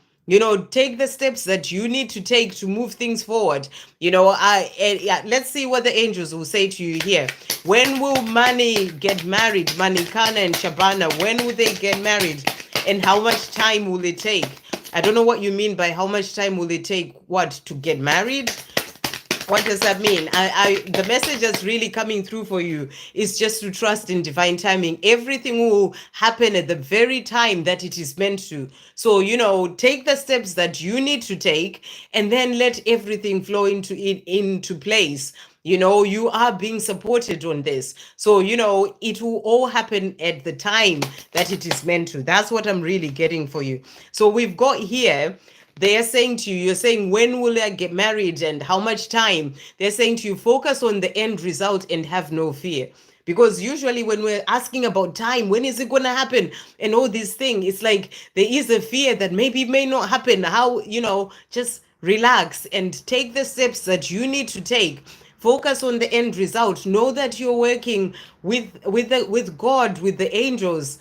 S1: Take the steps that you need to take to move things forward. Yeah, let's see what the angels will say to you here. When will Mani get married? Manikana and Shabana, when will they get married? And how much time will it take? I don't know what you mean by how much time will it take, what, to get married? What does that mean? The message that's really coming through for you is just to trust in divine timing. Everything will happen at the very time that it is meant to. So, take the steps that you need to take and then let everything flow into place. You are being supported on this. So, it will all happen at the time that it is meant to. That's what I'm really getting for you. So we've got here, they are saying to you, you're saying, when will I get married and how much time? They're saying to you, focus on the end result and have no fear. Because usually when we're asking about time, when is it going to happen and all these things, it's like there is a fear that maybe it may not happen. How, just relax and take the steps that you need to take. Focus on the end result. Know that you're working with God, with the angels,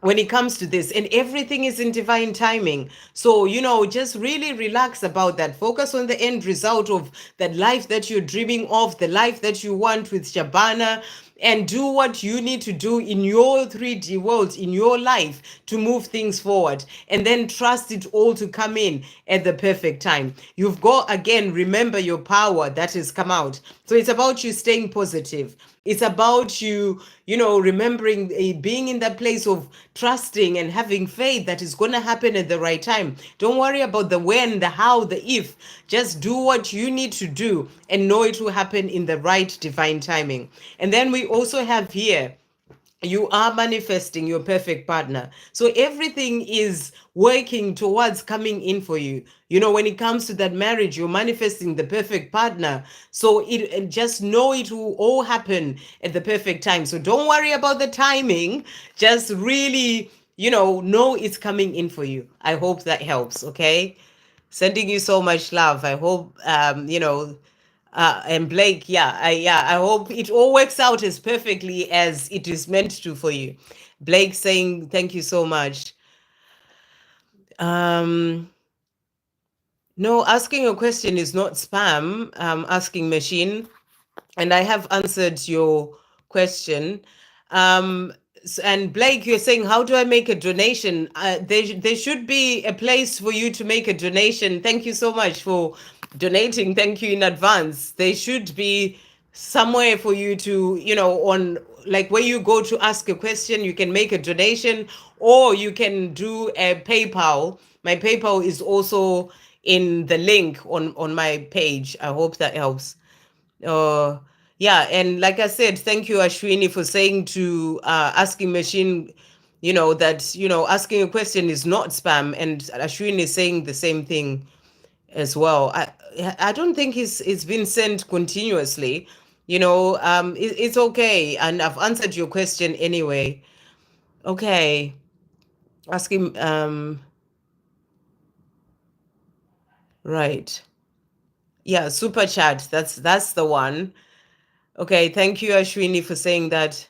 S1: when it comes to this, and everything is in divine timing. So just really relax about that. Focus on the end result of that life that you're dreaming of, the life that you want with Shabana, and do what you need to do in your 3D world, in your life, to move things forward, and then trust it all to come in at the perfect time. You've got, again, remember your power that has come out. So it's about you staying positive. It's about you, remembering, being in that place of trusting and having faith that is going to happen at the right time. Don't worry about the when, the how, the if. Just do what you need to do and know it will happen in the right divine timing. And then we also have here, you are manifesting your perfect partner. So everything is working towards coming in for you. When it comes to that marriage, you're manifesting the perfect partner. So it just know it will all happen at the perfect time. So don't worry about the timing. Just really, know it's coming in for you. I hope that helps. Okay. Sending you so much love. I hope, and Blake, I hope it all works out as perfectly as it is meant to for you. Blake saying thank you so much. No, asking a question is not spam. Asking machine, and I have answered your question. And Blake, you're saying, how do I make a donation? There should be a place for you to make a donation. Thank you so much for donating. Thank you in advance. There should be somewhere for you to, on like where you go to ask a question, you can make a donation, or you can do a PayPal. My PayPal is also in the link on my page. I hope that helps. Uh, yeah, and like I said, thank you, Ashwini, for saying to asking machine, that asking a question is not spam, and Ashwini is saying the same thing as well. I don't think it's been sent continuously. It's okay, and I've answered your question anyway. Okay, asking right. Yeah, super chat. That's the one. Okay, thank you, Ashwini, for saying that.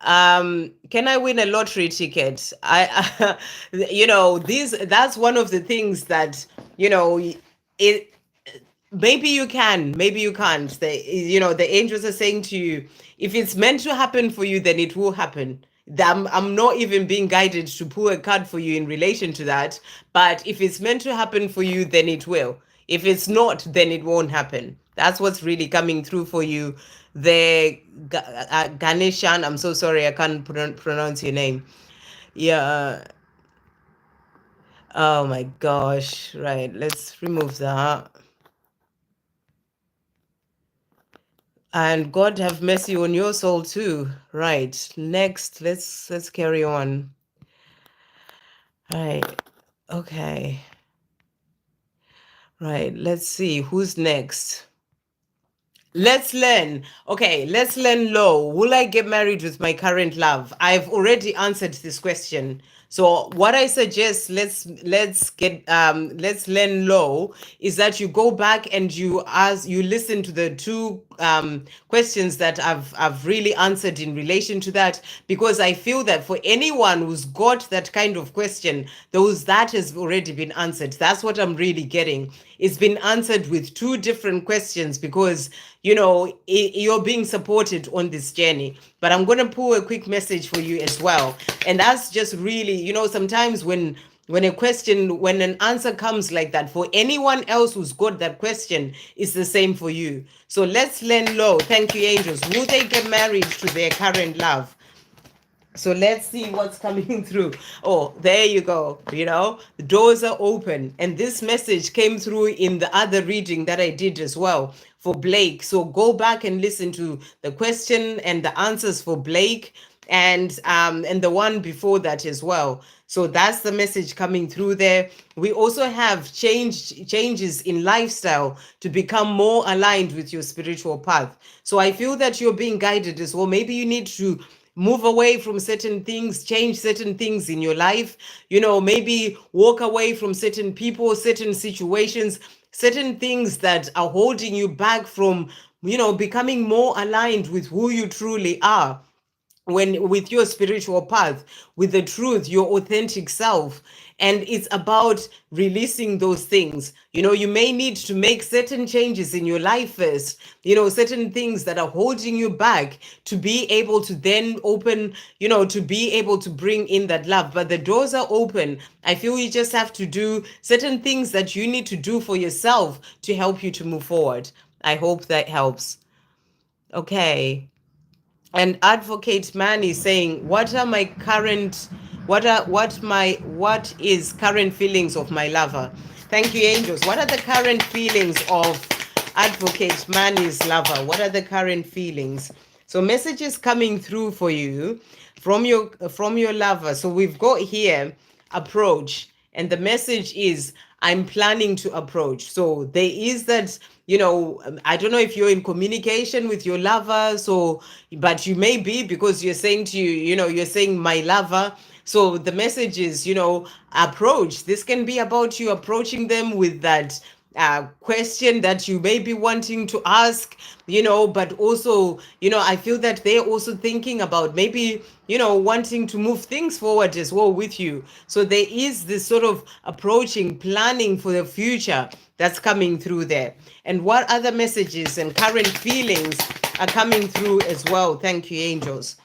S1: Can I win a lottery ticket? That's one of the things that, it, maybe you can, maybe you can't. The angels are saying to you, if it's meant to happen for you, then it will happen. I'm not even being guided to pull a card for you in relation to that. But if it's meant to happen for you, then it will. If it's not, then it won't happen. That's what's really coming through for you. The Ganeshan, I'm so sorry, I can't pronounce your name. Yeah. Oh my gosh. Right. Let's remove that. And God have mercy on your soul too. Right. Next, let's carry on. Right. Okay. Right. Let's see who's next. Let's learn. Okay, let's learn low. Will I get married with my current love? I've already answered this question. So what I suggest, let's learn low, is that you go back and you listen to the two questions that I've really answered in relation to that, because I feel that for anyone who's got that kind of question, that has already been answered. That's what I'm really getting. It's been answered with two different questions, because you're being supported on this journey. But I'm going to pull a quick message for you as well. And that's just really, sometimes when an answer comes like that, for anyone else who's got that question, it's the same for you. So let's learn low. Thank you, angels. Will they get married to their current love? So let's see what's coming through. Oh, there you go. The doors are open. And this message came through in the other reading that I did as well for Blake. So go back and listen to the question and the answers for Blake. and the one before that as well. So that's the message coming through there. We also have changes in lifestyle to become more aligned with your spiritual path. So I feel that you're being guided as well. Maybe you need to move away from certain things, change certain things in your life, maybe walk away from certain people, certain situations, certain things that are holding you back from becoming more aligned with who you truly are, when with your spiritual path, with the truth, your authentic self. And it's about releasing those things. You may need to make certain changes in your life first, certain things that are holding you back, to be able to then open, to be able to bring in that love. But the doors are open. I feel you just have to do certain things that you need to do for yourself to help you to move forward. I hope that helps. Okay. And Advocate Man is saying, what are my current, what is current feelings of my lover? Thank you, angels. What are the current feelings of Advocate Man's lover? What are the current feelings? So messages coming through for you from your lover. So we've got here approach, and the message is, I'm planning to approach. So there is that, I don't know if you're in communication with your lover, but you may be, because you're saying you're saying my lover. So the message is, approach. This can be about you approaching them with that question that you may be wanting to ask, but also, I feel that they're also thinking about maybe, wanting to move things forward as well with you. So there is this sort of approaching, planning for the future that's coming through there. And what other messages and current feelings are coming through as well? Thank you, angels.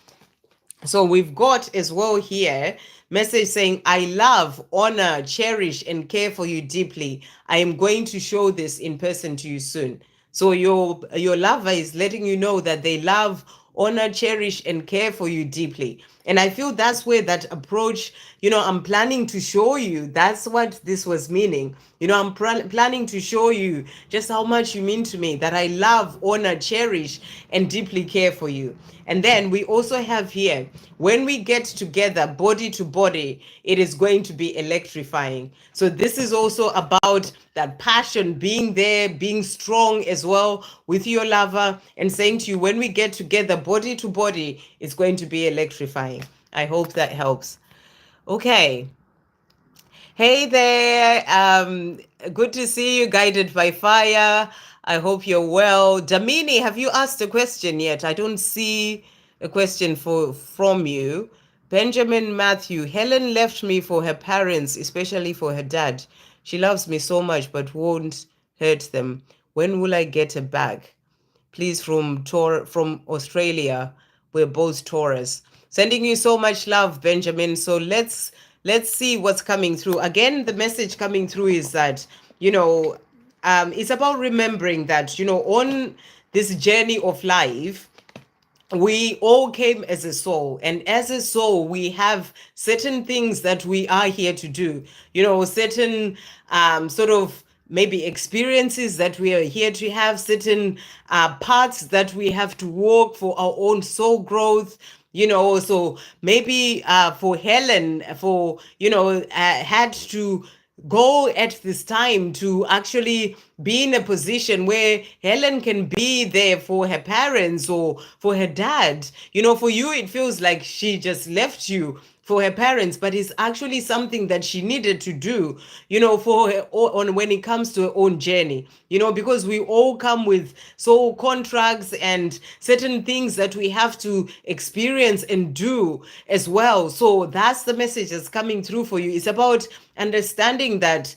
S1: So we've got as well here message saying, I love, honor, cherish, and care for you deeply. I am going to show this in person to you soon. So your lover is letting you know that they love, honor, cherish, and care for you deeply. And I feel that's where that approach, I'm planning to show you. That's what this was meaning. I'm planning to show you just how much you mean to me, that I love, honor, cherish, and deeply care for you. And then we also have here, when we get together body to body, it is going to be electrifying. So this is also about that passion being there, being strong as well with your lover, and saying to you, when we get together body to body, it's going to be electrifying. I hope that helps. Okay. Hey there. Good to see you, guided by fire. I hope you're well. Damini, have you asked a question yet? I don't see a question from you. Benjamin Matthew, Helen left me for her parents, especially for her dad. She loves me so much, but won't hurt them. When will I get her back? Please, from Australia. We're both Taurus. Sending you so much love, Benjamin. So let's see what's coming through. Again, the message coming through is that, it's about remembering that, on this journey of life, we all came as a soul, and as a soul we have certain things that we are here to do, certain sort of maybe experiences that we are here to have, certain paths that we have to walk for our own soul growth. So maybe for Helen, had to go at this time to actually be in a position where Helen can be there for her parents or for her dad. For you, it feels like she just left you for her parents, but it's actually something that she needed to do, for her on when it comes to her own journey, because we all come with soul contracts and certain things that we have to experience and do as well. So that's the message that's coming through for you. It's about understanding that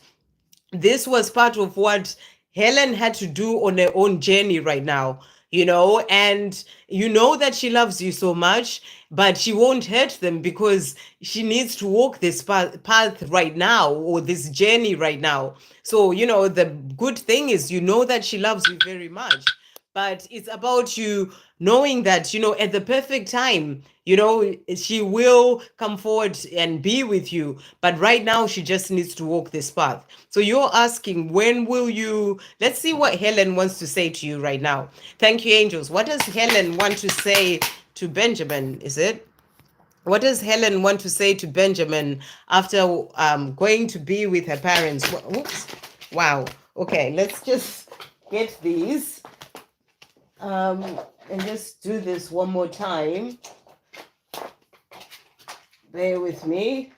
S1: this was part of what Helen had to do on her own journey right now, and that she loves you so much, but she won't hurt them because she needs to walk this path right now, or this journey right now. So, the good thing is, that she loves you very much. But it's about you knowing that, at the perfect time, she will come forward and be with you. But right now, she just needs to walk this path. So you're asking, when will you? Let's see what Helen wants to say to you right now. Thank you, angels. What does Helen want to say to Benjamin? Is it? What does Helen want to say to Benjamin after going to be with her parents? Oops. Wow. Okay, let's just get these and just do this one more time. Bear with me.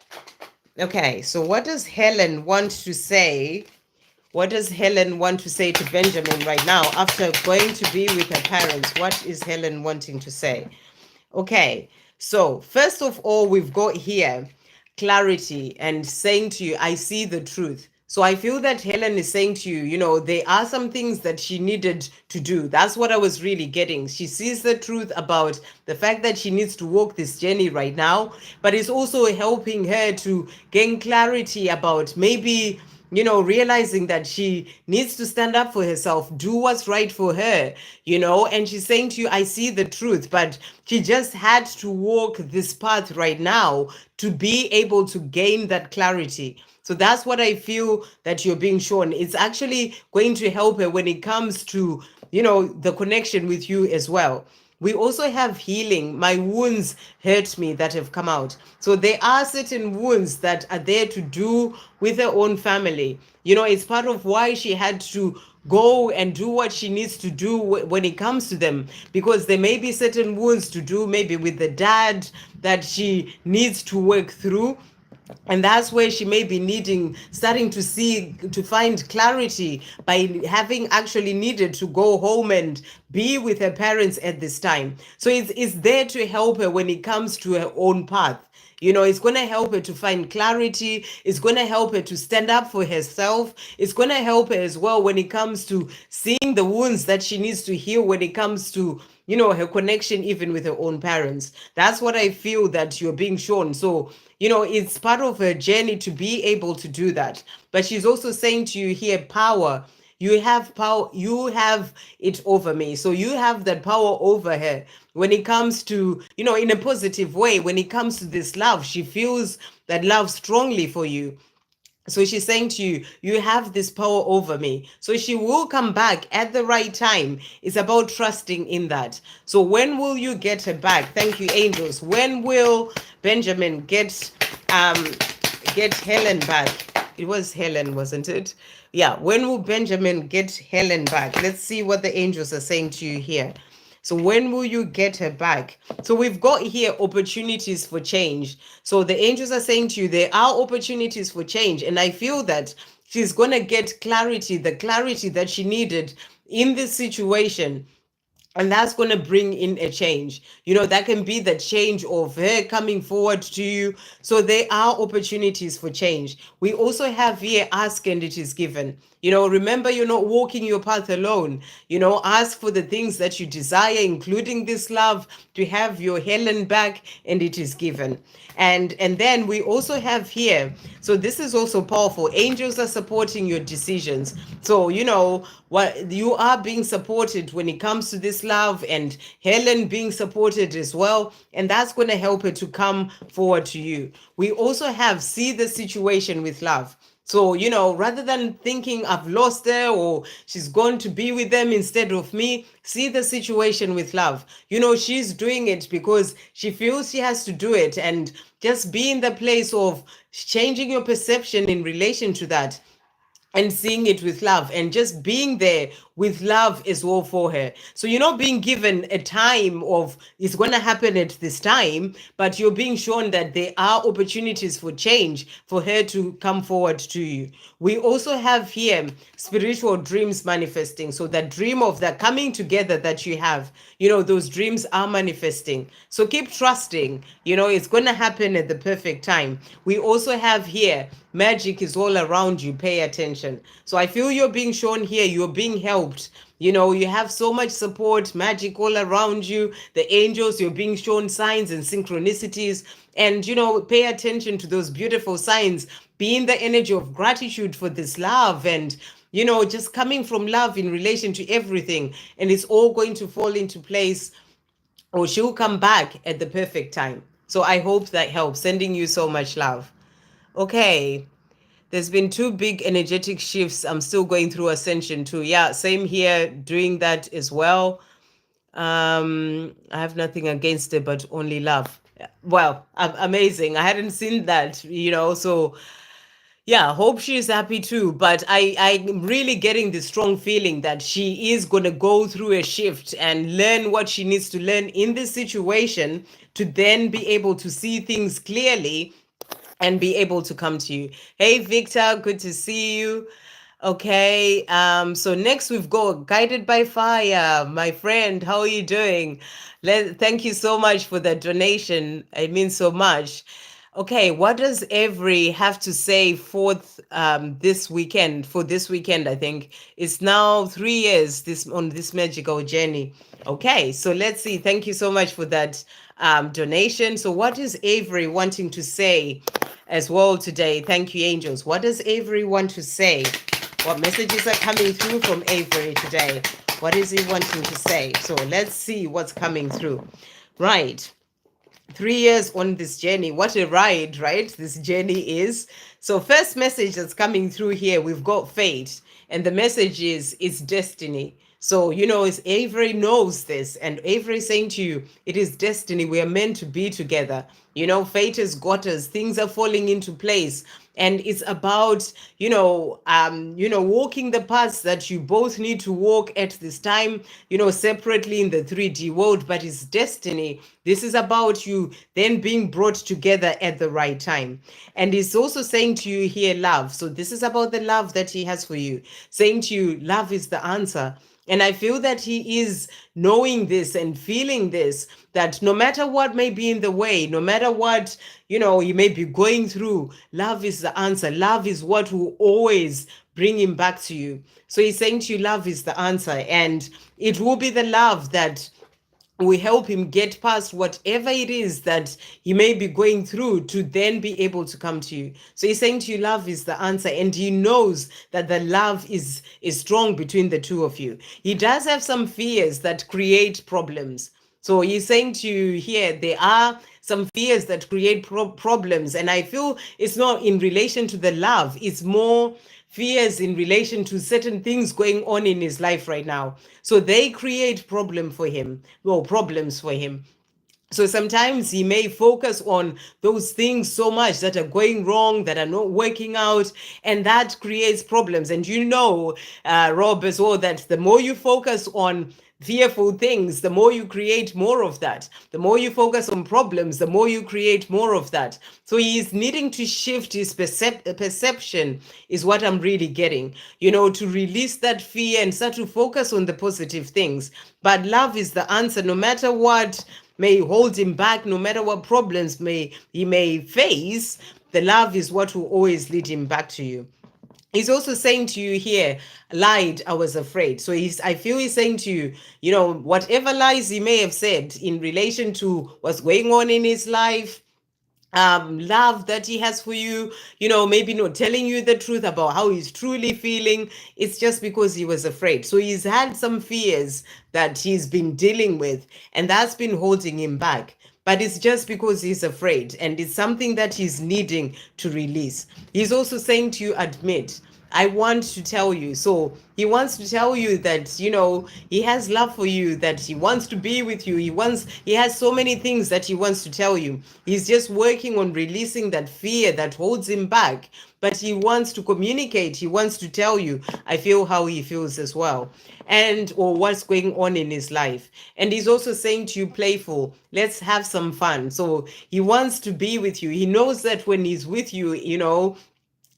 S1: Okay, so what does Helen want to say? What does Helen want to say to Benjamin right now after going to be with her parents? What is Helen wanting to say? Okay, so first of all, we've got here clarity and saying to you, I see the truth. So I feel that Helen is saying to you, you know, there are some things that she needed to do. That's what I was really getting. She sees the truth about the fact that she needs to walk this journey right now, but it's also helping her to gain clarity about maybe, you know, realizing that she needs to stand up for herself, do what's right for her, you know, and she's saying to you, I see the truth, but she just had to walk this path right now to be able to gain that clarity. So that's what I feel that you're being shown. It's actually going to help her when it comes to, you know, the connection with you as well. We also have healing. My wounds hurt me that have come out. So there are certain wounds that are there to do with her own family. You know, it's part of why she had to go and do what she needs to do when it comes to them, because there may be certain wounds to do maybe with the dad that she needs to work through, and that's where she may be needing, starting to see, to find clarity by having actually needed to go home and be with her parents at this time. So it's there to help her when it comes to her own path. You know, it's going to help her to find clarity. It's going to help her to stand up for herself. It's going to help her as well when it comes to seeing the wounds that she needs to heal when it comes to, you know, her connection even with her own parents. That's what I feel that you're being shown. So, you know, it's part of her journey to be able to do that. But she's also saying to you here, power. You have power, you have it over me. So you have that power over her when it comes to, you know, in a positive way, when it comes to this love. She feels that love strongly for you. So she's saying to you, you have this power over me. So she will come back at the right time. It's about trusting in that. So when will you get her back? Thank you, angels. When will Benjamin um get Helen back? It was Helen, wasn't it? Yeah. When will Benjamin get Helen back? Let's see what the angels are saying to you here. So when will you get her back? So we've got here opportunities for change. So the angels are saying to you, there are opportunities for change. And I feel that she's going to get clarity, the clarity that she needed in this situation. And that's going to bring in a change. You know, that can be the change of her coming forward to you. So there are opportunities for change. We also have here, ask and it is given. You know, remember, you're not walking your path alone. You know, ask for the things that you desire, including this love, to have your Helen back, and it is given. And then we also have here, so this is also powerful. Angels are supporting your decisions. So, you know, what you are being supported when it comes to this love, and Helen being supported as well. And that's going to help her to come forward to you. We also have see the situation with love. So, you know, rather than thinking I've lost her or she's gone to be with them instead of me, see the situation with love. You know, she's doing it because she feels she has to do it, and just be in the place of changing your perception in relation to that and seeing it with love and just being there with love as well for her. So you're not being given a time of it's going to happen at this time, but you're being shown that there are opportunities for change for her to come forward to you. We also have here spiritual dreams manifesting. So that dream of that coming together that you have, you know, those dreams are manifesting. So keep trusting, you know, it's going to happen at the perfect time. We also have here magic is all around you. Pay attention. So I feel you're being shown here, you're being helped. You know, you have so much support, magic all around you. The angels, you're being shown signs and synchronicities. And, you know, pay attention to those beautiful signs. Be in the energy of gratitude for this love, and, you know, just coming from love in relation to everything. And it's all going to fall into place, or she'll come back at the perfect time. So I hope that helps. Sending you so much love. Okay. There's been two big energetic shifts. I'm still going through ascension too. Yeah, same here, doing that as well. I have nothing against it, but only love. Well, amazing. I hadn't seen that, so yeah, hope she is happy too. But I'm really getting the strong feeling that she is going to go through a shift and learn what she needs to learn in this situation to then be able to see things clearly and be able to come to you. Hey, Victor, good to see you. Okay, so next we've got Guided by Fire. My friend, how are you doing? Thank you so much for the donation. It means so much. Okay, what does Avery have to say for this weekend? For this weekend, I think it's now 3 years this on this magical journey. Okay, so let's see. Thank you so much for that donation. So, what is Avery wanting to say as well today? Thank you, angels. What does Avery want to say? What messages are coming through from Avery today? What is he wanting to say? So let's see what's coming through. Right. 3 years on this journey. What a ride, right? This journey is. So, first message that's coming through here, we've got fate. And the message is it's destiny. So, it's Avery knows this, and Avery saying to you, it is destiny. We are meant to be together. Fate has got us. Things are falling into place. And it's about, walking the paths that you both need to walk at this time, separately in the 3D world, but it's destiny. This is about you then being brought together at the right time. And he's also saying to you here, love. So this is about the love that he has for you, saying to you, love is the answer. And I feel that he is knowing this and feeling this, that no matter what may be in the way, no matter what, you may be going through, love is the answer. Love is what will always bring him back to you. So he's saying to you, love is the answer. And it will be the love that we help him get past whatever it is that he may be going through to then be able to come to you. So he's saying to you, love is the answer, and he knows that the love is strong between the two of you. He does have some fears that create problems. So he's saying to you here, there are some fears that create problems, and I feel it's not in relation to the love, it's more fears in relation to certain things going on in his life right now. So they create problems for him. So sometimes he may focus on those things so much that are going wrong, that are not working out, and that creates problems. And Rob, as well, that the more you focus on fearful things, the more you create more of that. The more you focus on problems, the more you create more of that. So he is needing to shift his perception, is what I'm really getting, to release that fear and start to focus on the positive things. But love is the answer, no matter what may hold him back, no matter what problems he may face. The love is what will always lead him back to you. He's also saying to you here, lied, I was afraid. So I feel he's saying to you, whatever lies he may have said in relation to what's going on in his life, love that he has for you, maybe not telling you the truth about how he's truly feeling. It's just because he was afraid. So he's had some fears that he's been dealing with, and that's been holding him back. But it's just because he's afraid, and it's something that he's needing to release. He's also saying to you, admit, I want to tell you. So he wants to tell you that, he has love for you, that he wants to be with you. He has so many things that he wants to tell you. He's just working on releasing that fear that holds him back. But he wants to communicate. He wants to tell you, I feel how he feels as well, or what's going on in his life. And he's also saying to you, playful, let's have some fun. So he wants to be with you. He knows that when he's with you,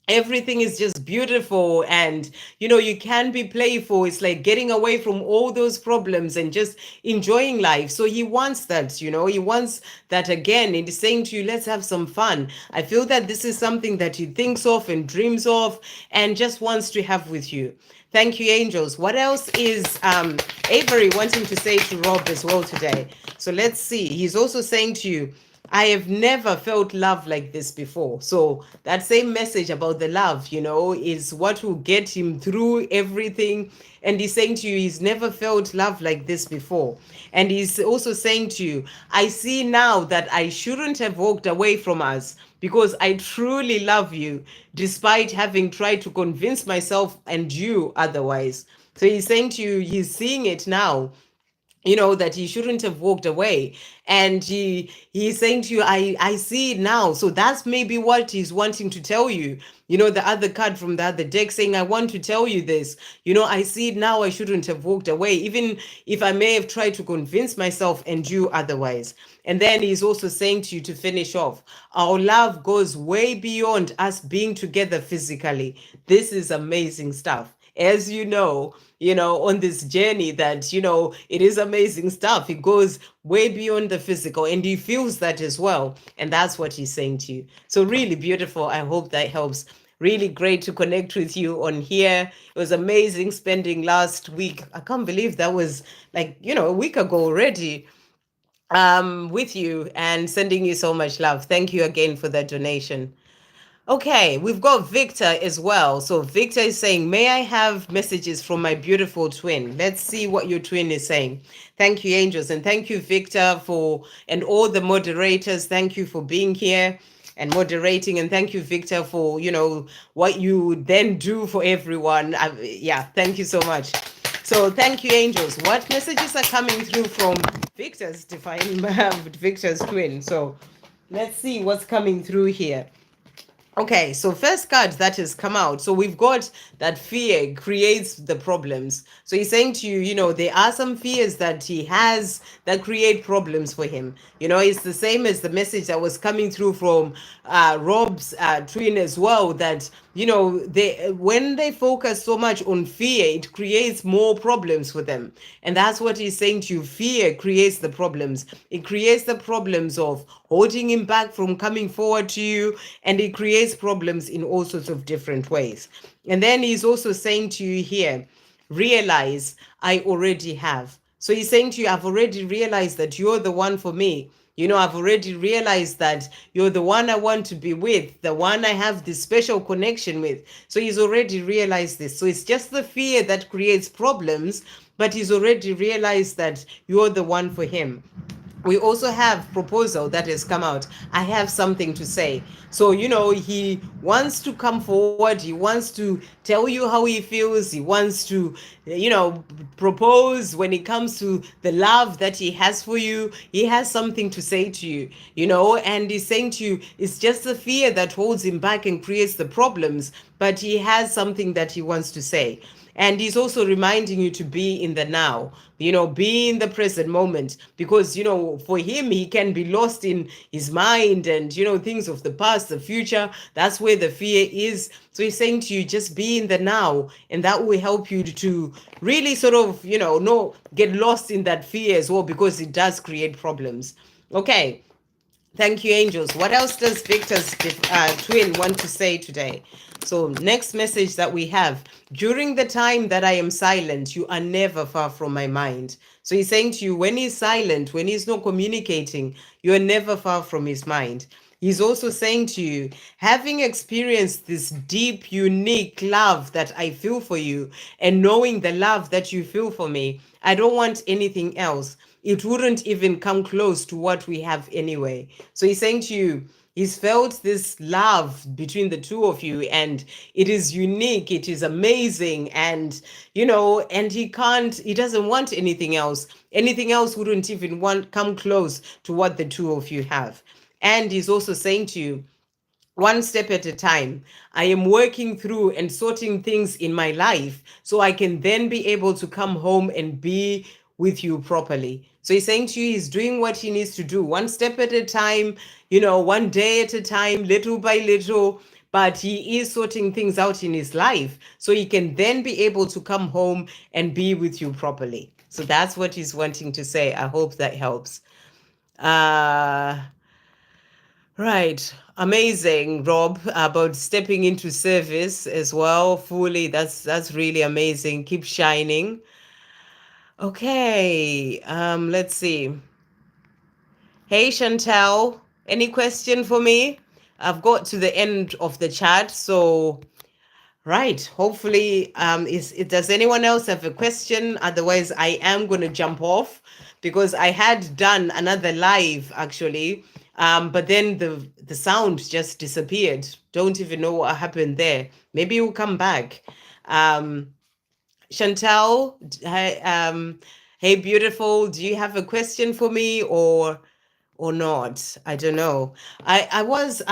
S1: everything is just beautiful, and you can be playful. It's like getting away from all those problems and just enjoying life. So he wants that, he wants that again, and he's saying to you, let's have some fun. I feel that this is something that he thinks of and dreams of and just wants to have with you. Thank you, angels. What else is Avery wanting to say to Rob as well today? So let's see. He's also saying to you, I have never felt love like this before. So that same message about the love, is what will get him through everything. And he's saying to you, he's never felt love like this before. And he's also saying to you, I see now that I shouldn't have walked away from us, because I truly love you, despite having tried to convince myself and you otherwise. So he's saying to you, he's seeing it now, that he shouldn't have walked away. And he's saying to you, I see it now. So that's maybe what he's wanting to tell you. The other card from the other deck saying, I want to tell you this. I see it now. I shouldn't have walked away, even if I may have tried to convince myself and you otherwise. And then he's also saying to you, to finish off, our love goes way beyond us being together physically. This is amazing stuff. As on this journey, that it is amazing stuff. It goes way beyond the physical, and he feels that as well. And that's what he's saying to you. So really beautiful. I hope that helps. Really great to connect with you on here. It was amazing spending last week. I can't believe that was like, a week ago already, with you, and sending you so much love. Thank you again for that donation. Okay, we've got Victor as well. So Victor is saying, may I have messages from my beautiful twin? Let's see what your twin is saying. Thank you, angels. And thank you, Victor, and all the moderators. Thank you for being here and moderating. And thank you, Victor, for, what you then do for everyone. Yeah, thank you so much. So thank you, angels. What messages are coming through from Victor's Victor's twin? So let's see what's coming through here. Okay, so first card that has come out. So we've got that fear creates the problems. So he's saying to you, there are some fears that he has that create problems for him. It's the same as the message that was coming through from Rob's twin as well, that when they focus so much on fear, it creates more problems for them. And that's what he's saying to you. Fear creates the problems. It creates the problems of holding him back from coming forward to you, and it creates problems in all sorts of different ways. And then he's also saying to you here, realize I already have. So he's saying to you, I've already realized that you're the one for me. I've already realized that you're the one I want to be with, the one I have this special connection with. So he's already realized this. So it's just the fear that creates problems, but he's already realized that you're the one for him. We also have proposal that has come out. I have something to say. So, he wants to come forward. He wants to tell you how he feels. He wants to, propose when it comes to the love that he has for you. He has something to say to you, and he's saying to you, it's just the fear that holds him back and creates the problems, but he has something that he wants to say. And he's also reminding you to be in the now, be in the present moment, because, for him, he can be lost in his mind and, things of the past, the future. That's where the fear is. So he's saying to you, just be in the now, and that will help you to really sort of, not get lost in that fear as well, because it does create problems. Okay. Thank you, angels. What else does Victor's twin want to say today? So next message that we have, during the time that I am silent, you are never far from my mind. So he's saying to you, when he's silent, when he's not communicating, you are never far from his mind. He's also saying to you, having experienced this deep, unique love that I feel for you, and knowing the love that you feel for me, I don't want anything else. It wouldn't even come close to what we have anyway. So he's saying to you, he's felt this love between the two of you, and it is unique, it is amazing, and and he doesn't want anything else. Anything else wouldn't even come close to what the two of you have. And he's also saying to you, one step at a time, I am working through and sorting things in my life so I can then be able to come home and be with you properly. So he's saying to you, he's doing what he needs to do, one step at a time, one day at a time, little by little. But he is sorting things out in his life so he can then be able to come home and be with you properly. So that's what he's wanting to say. I hope that helps. Right. Amazing, Rob, about stepping into service as well fully. That's really amazing. Keep shining. Okay. Let's see. Hey, Chantel, any question for me? I've got to the end of the chat, so right. Hopefully, does anyone else have a question? Otherwise, I am going to jump off because I had done another live actually, but then the sound just disappeared. Don't even know what happened there. Maybe it will come back. Chantal, Hey, beautiful. Do you have a question for me or not? I don't know. I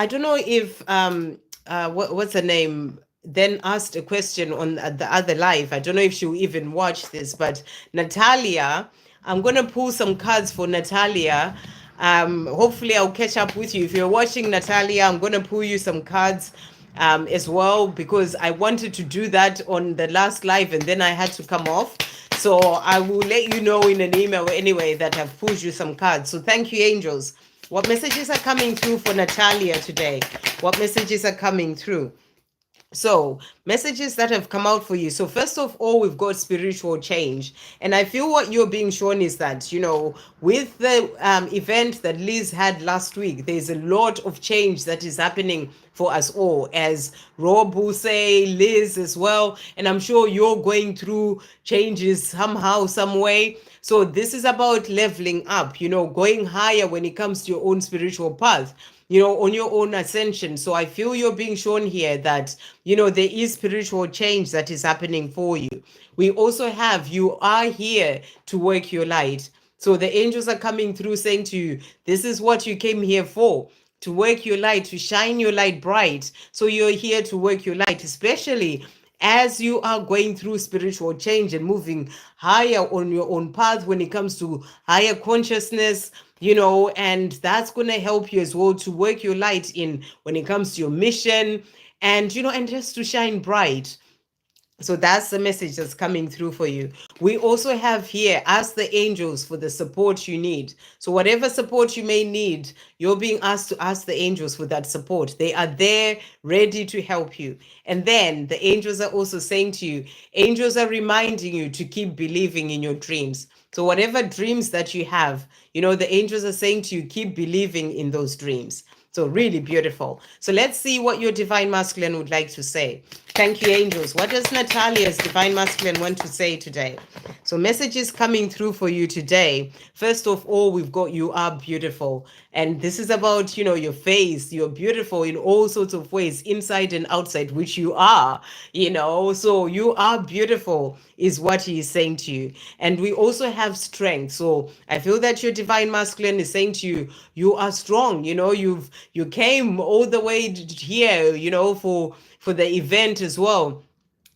S1: don't know if what's her name then asked a question on the other live. I don't know if she'll even watch this, but Natalia, I'm gonna pull some cards for Natalia. Hopefully I'll catch up with you. If you're watching, Natalia, I'm gonna pull you some cards as well, because I wanted to do that on the last live and then I had to come off. So I will let you know in an email anyway that I've pulled you some cards. So thank you, angels. What messages are coming through for Natalia today? What messages are coming through? So, messages that have come out for you. So, first of all, we've got spiritual change. And I feel what you're being shown is that, with the event that Liz had last week, there's a lot of change that is happening for us all, as Rob will say, Liz as well. And I'm sure you're going through changes somehow, some way. So, this is about leveling up, going higher when it comes to your own spiritual path, on your own ascension. So I feel you're being shown here that, there is spiritual change that is happening for you. We also have, you are here to work your light. So the angels are coming through saying to you, this is what you came here for, to work your light, to shine your light bright. So you're here to work your light, especially as you are going through spiritual change and moving higher on your own path when it comes to higher consciousness, and that's going to help you as well to work your light in when it comes to your mission and, and just to shine bright. So that's the message that's coming through for you. We also have here, ask the angels for the support you need. So whatever support you may need, you're being asked to ask the angels for that support. They are there ready to help you. And then the angels are also saying to you, angels are reminding you to keep believing in your dreams. So whatever dreams that you have, the angels are saying to you, keep believing in those dreams. So really beautiful. So let's see what your divine masculine would like to say. Thank you, angels. What does Natalia's divine masculine want to say today? So messages coming through for you today. First of all, we've got you are beautiful. And this is about, your face. You're beautiful in all sorts of ways, inside and outside, which you are, So you are beautiful is what he is saying to you. And we also have strength. So I feel that your divine masculine is saying to you, you are strong. You came all the way here, for the event as well.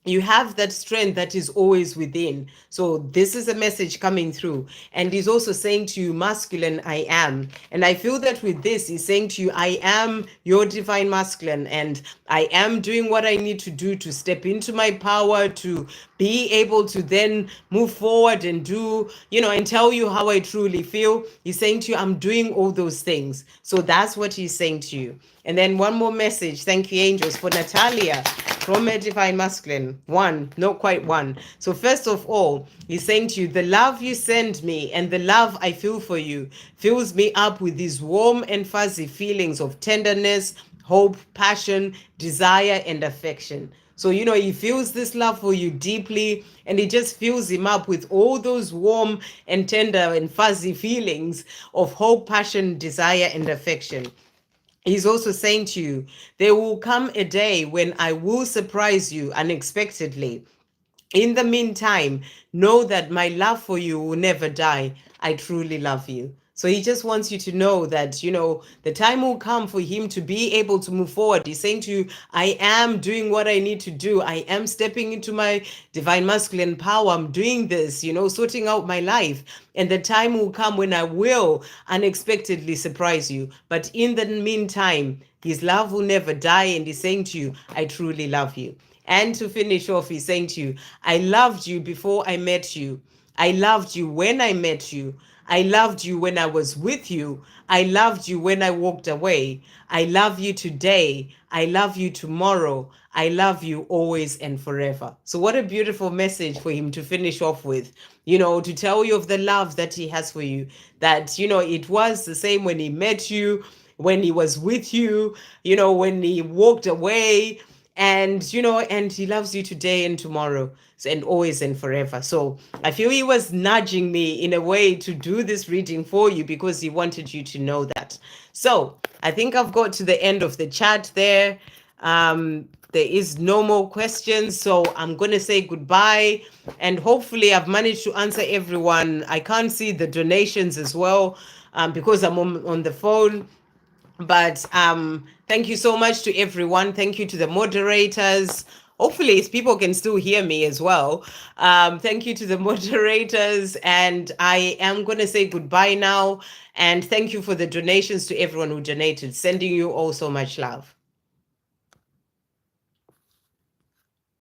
S1: You have that strength that is always within. So this is a message coming through. And he's also saying to you, masculine, I am. And I feel that with this, he's saying to you, I am your divine masculine, and I am doing what I need to do to step into my power, to be able to then move forward and do, and tell you how I truly feel. He's saying to you, I'm doing all those things. So that's what he's saying to you. And then one more message. Thank you, angels, for Natalia from a divine masculine. One, not quite one. So first of all, he's saying to you, the love you send me and the love I feel for you fills me up with these warm and fuzzy feelings of tenderness, hope, passion, desire, and affection. So, he feels this love for you deeply, and it just fills him up with all those warm and tender and fuzzy feelings of hope, passion, desire, and affection. He's also saying to you, there will come a day when I will surprise you unexpectedly. In the meantime, know that my love for you will never die. I truly love you. So he just wants you to know that, the time will come for him to be able to move forward. He's saying to you, I am doing what I need to do. I am stepping into my divine masculine power. I'm doing this, sorting out my life. And the time will come when I will unexpectedly surprise you. But in the meantime, his love will never die. And he's saying to you, I truly love you. And to finish off, he's saying to you, I loved you before I met you. I loved you when I met you. I loved you when I was with you. I loved you when I walked away. I love you today. I love you tomorrow. I love you always and forever. So what a beautiful message for him to finish off with, to tell you of the love that he has for you, that, it was the same when he met you, when he was with you, when he walked away, and and he loves you today and tomorrow and always and forever. So I feel he was nudging me in a way to do this reading for you because he wanted you to know that. So I think I've got to the end of the chat there. There is no more questions, so I'm going to say goodbye. And hopefully, I've managed to answer everyone. I can't see the donations as well because I'm on the phone. But thank you so much to everyone. Thank you to the moderators. Hopefully, people can still hear me as well. Thank you to the moderators. And I am going to say goodbye now. And thank you for the donations to everyone who donated. Sending you all so much love.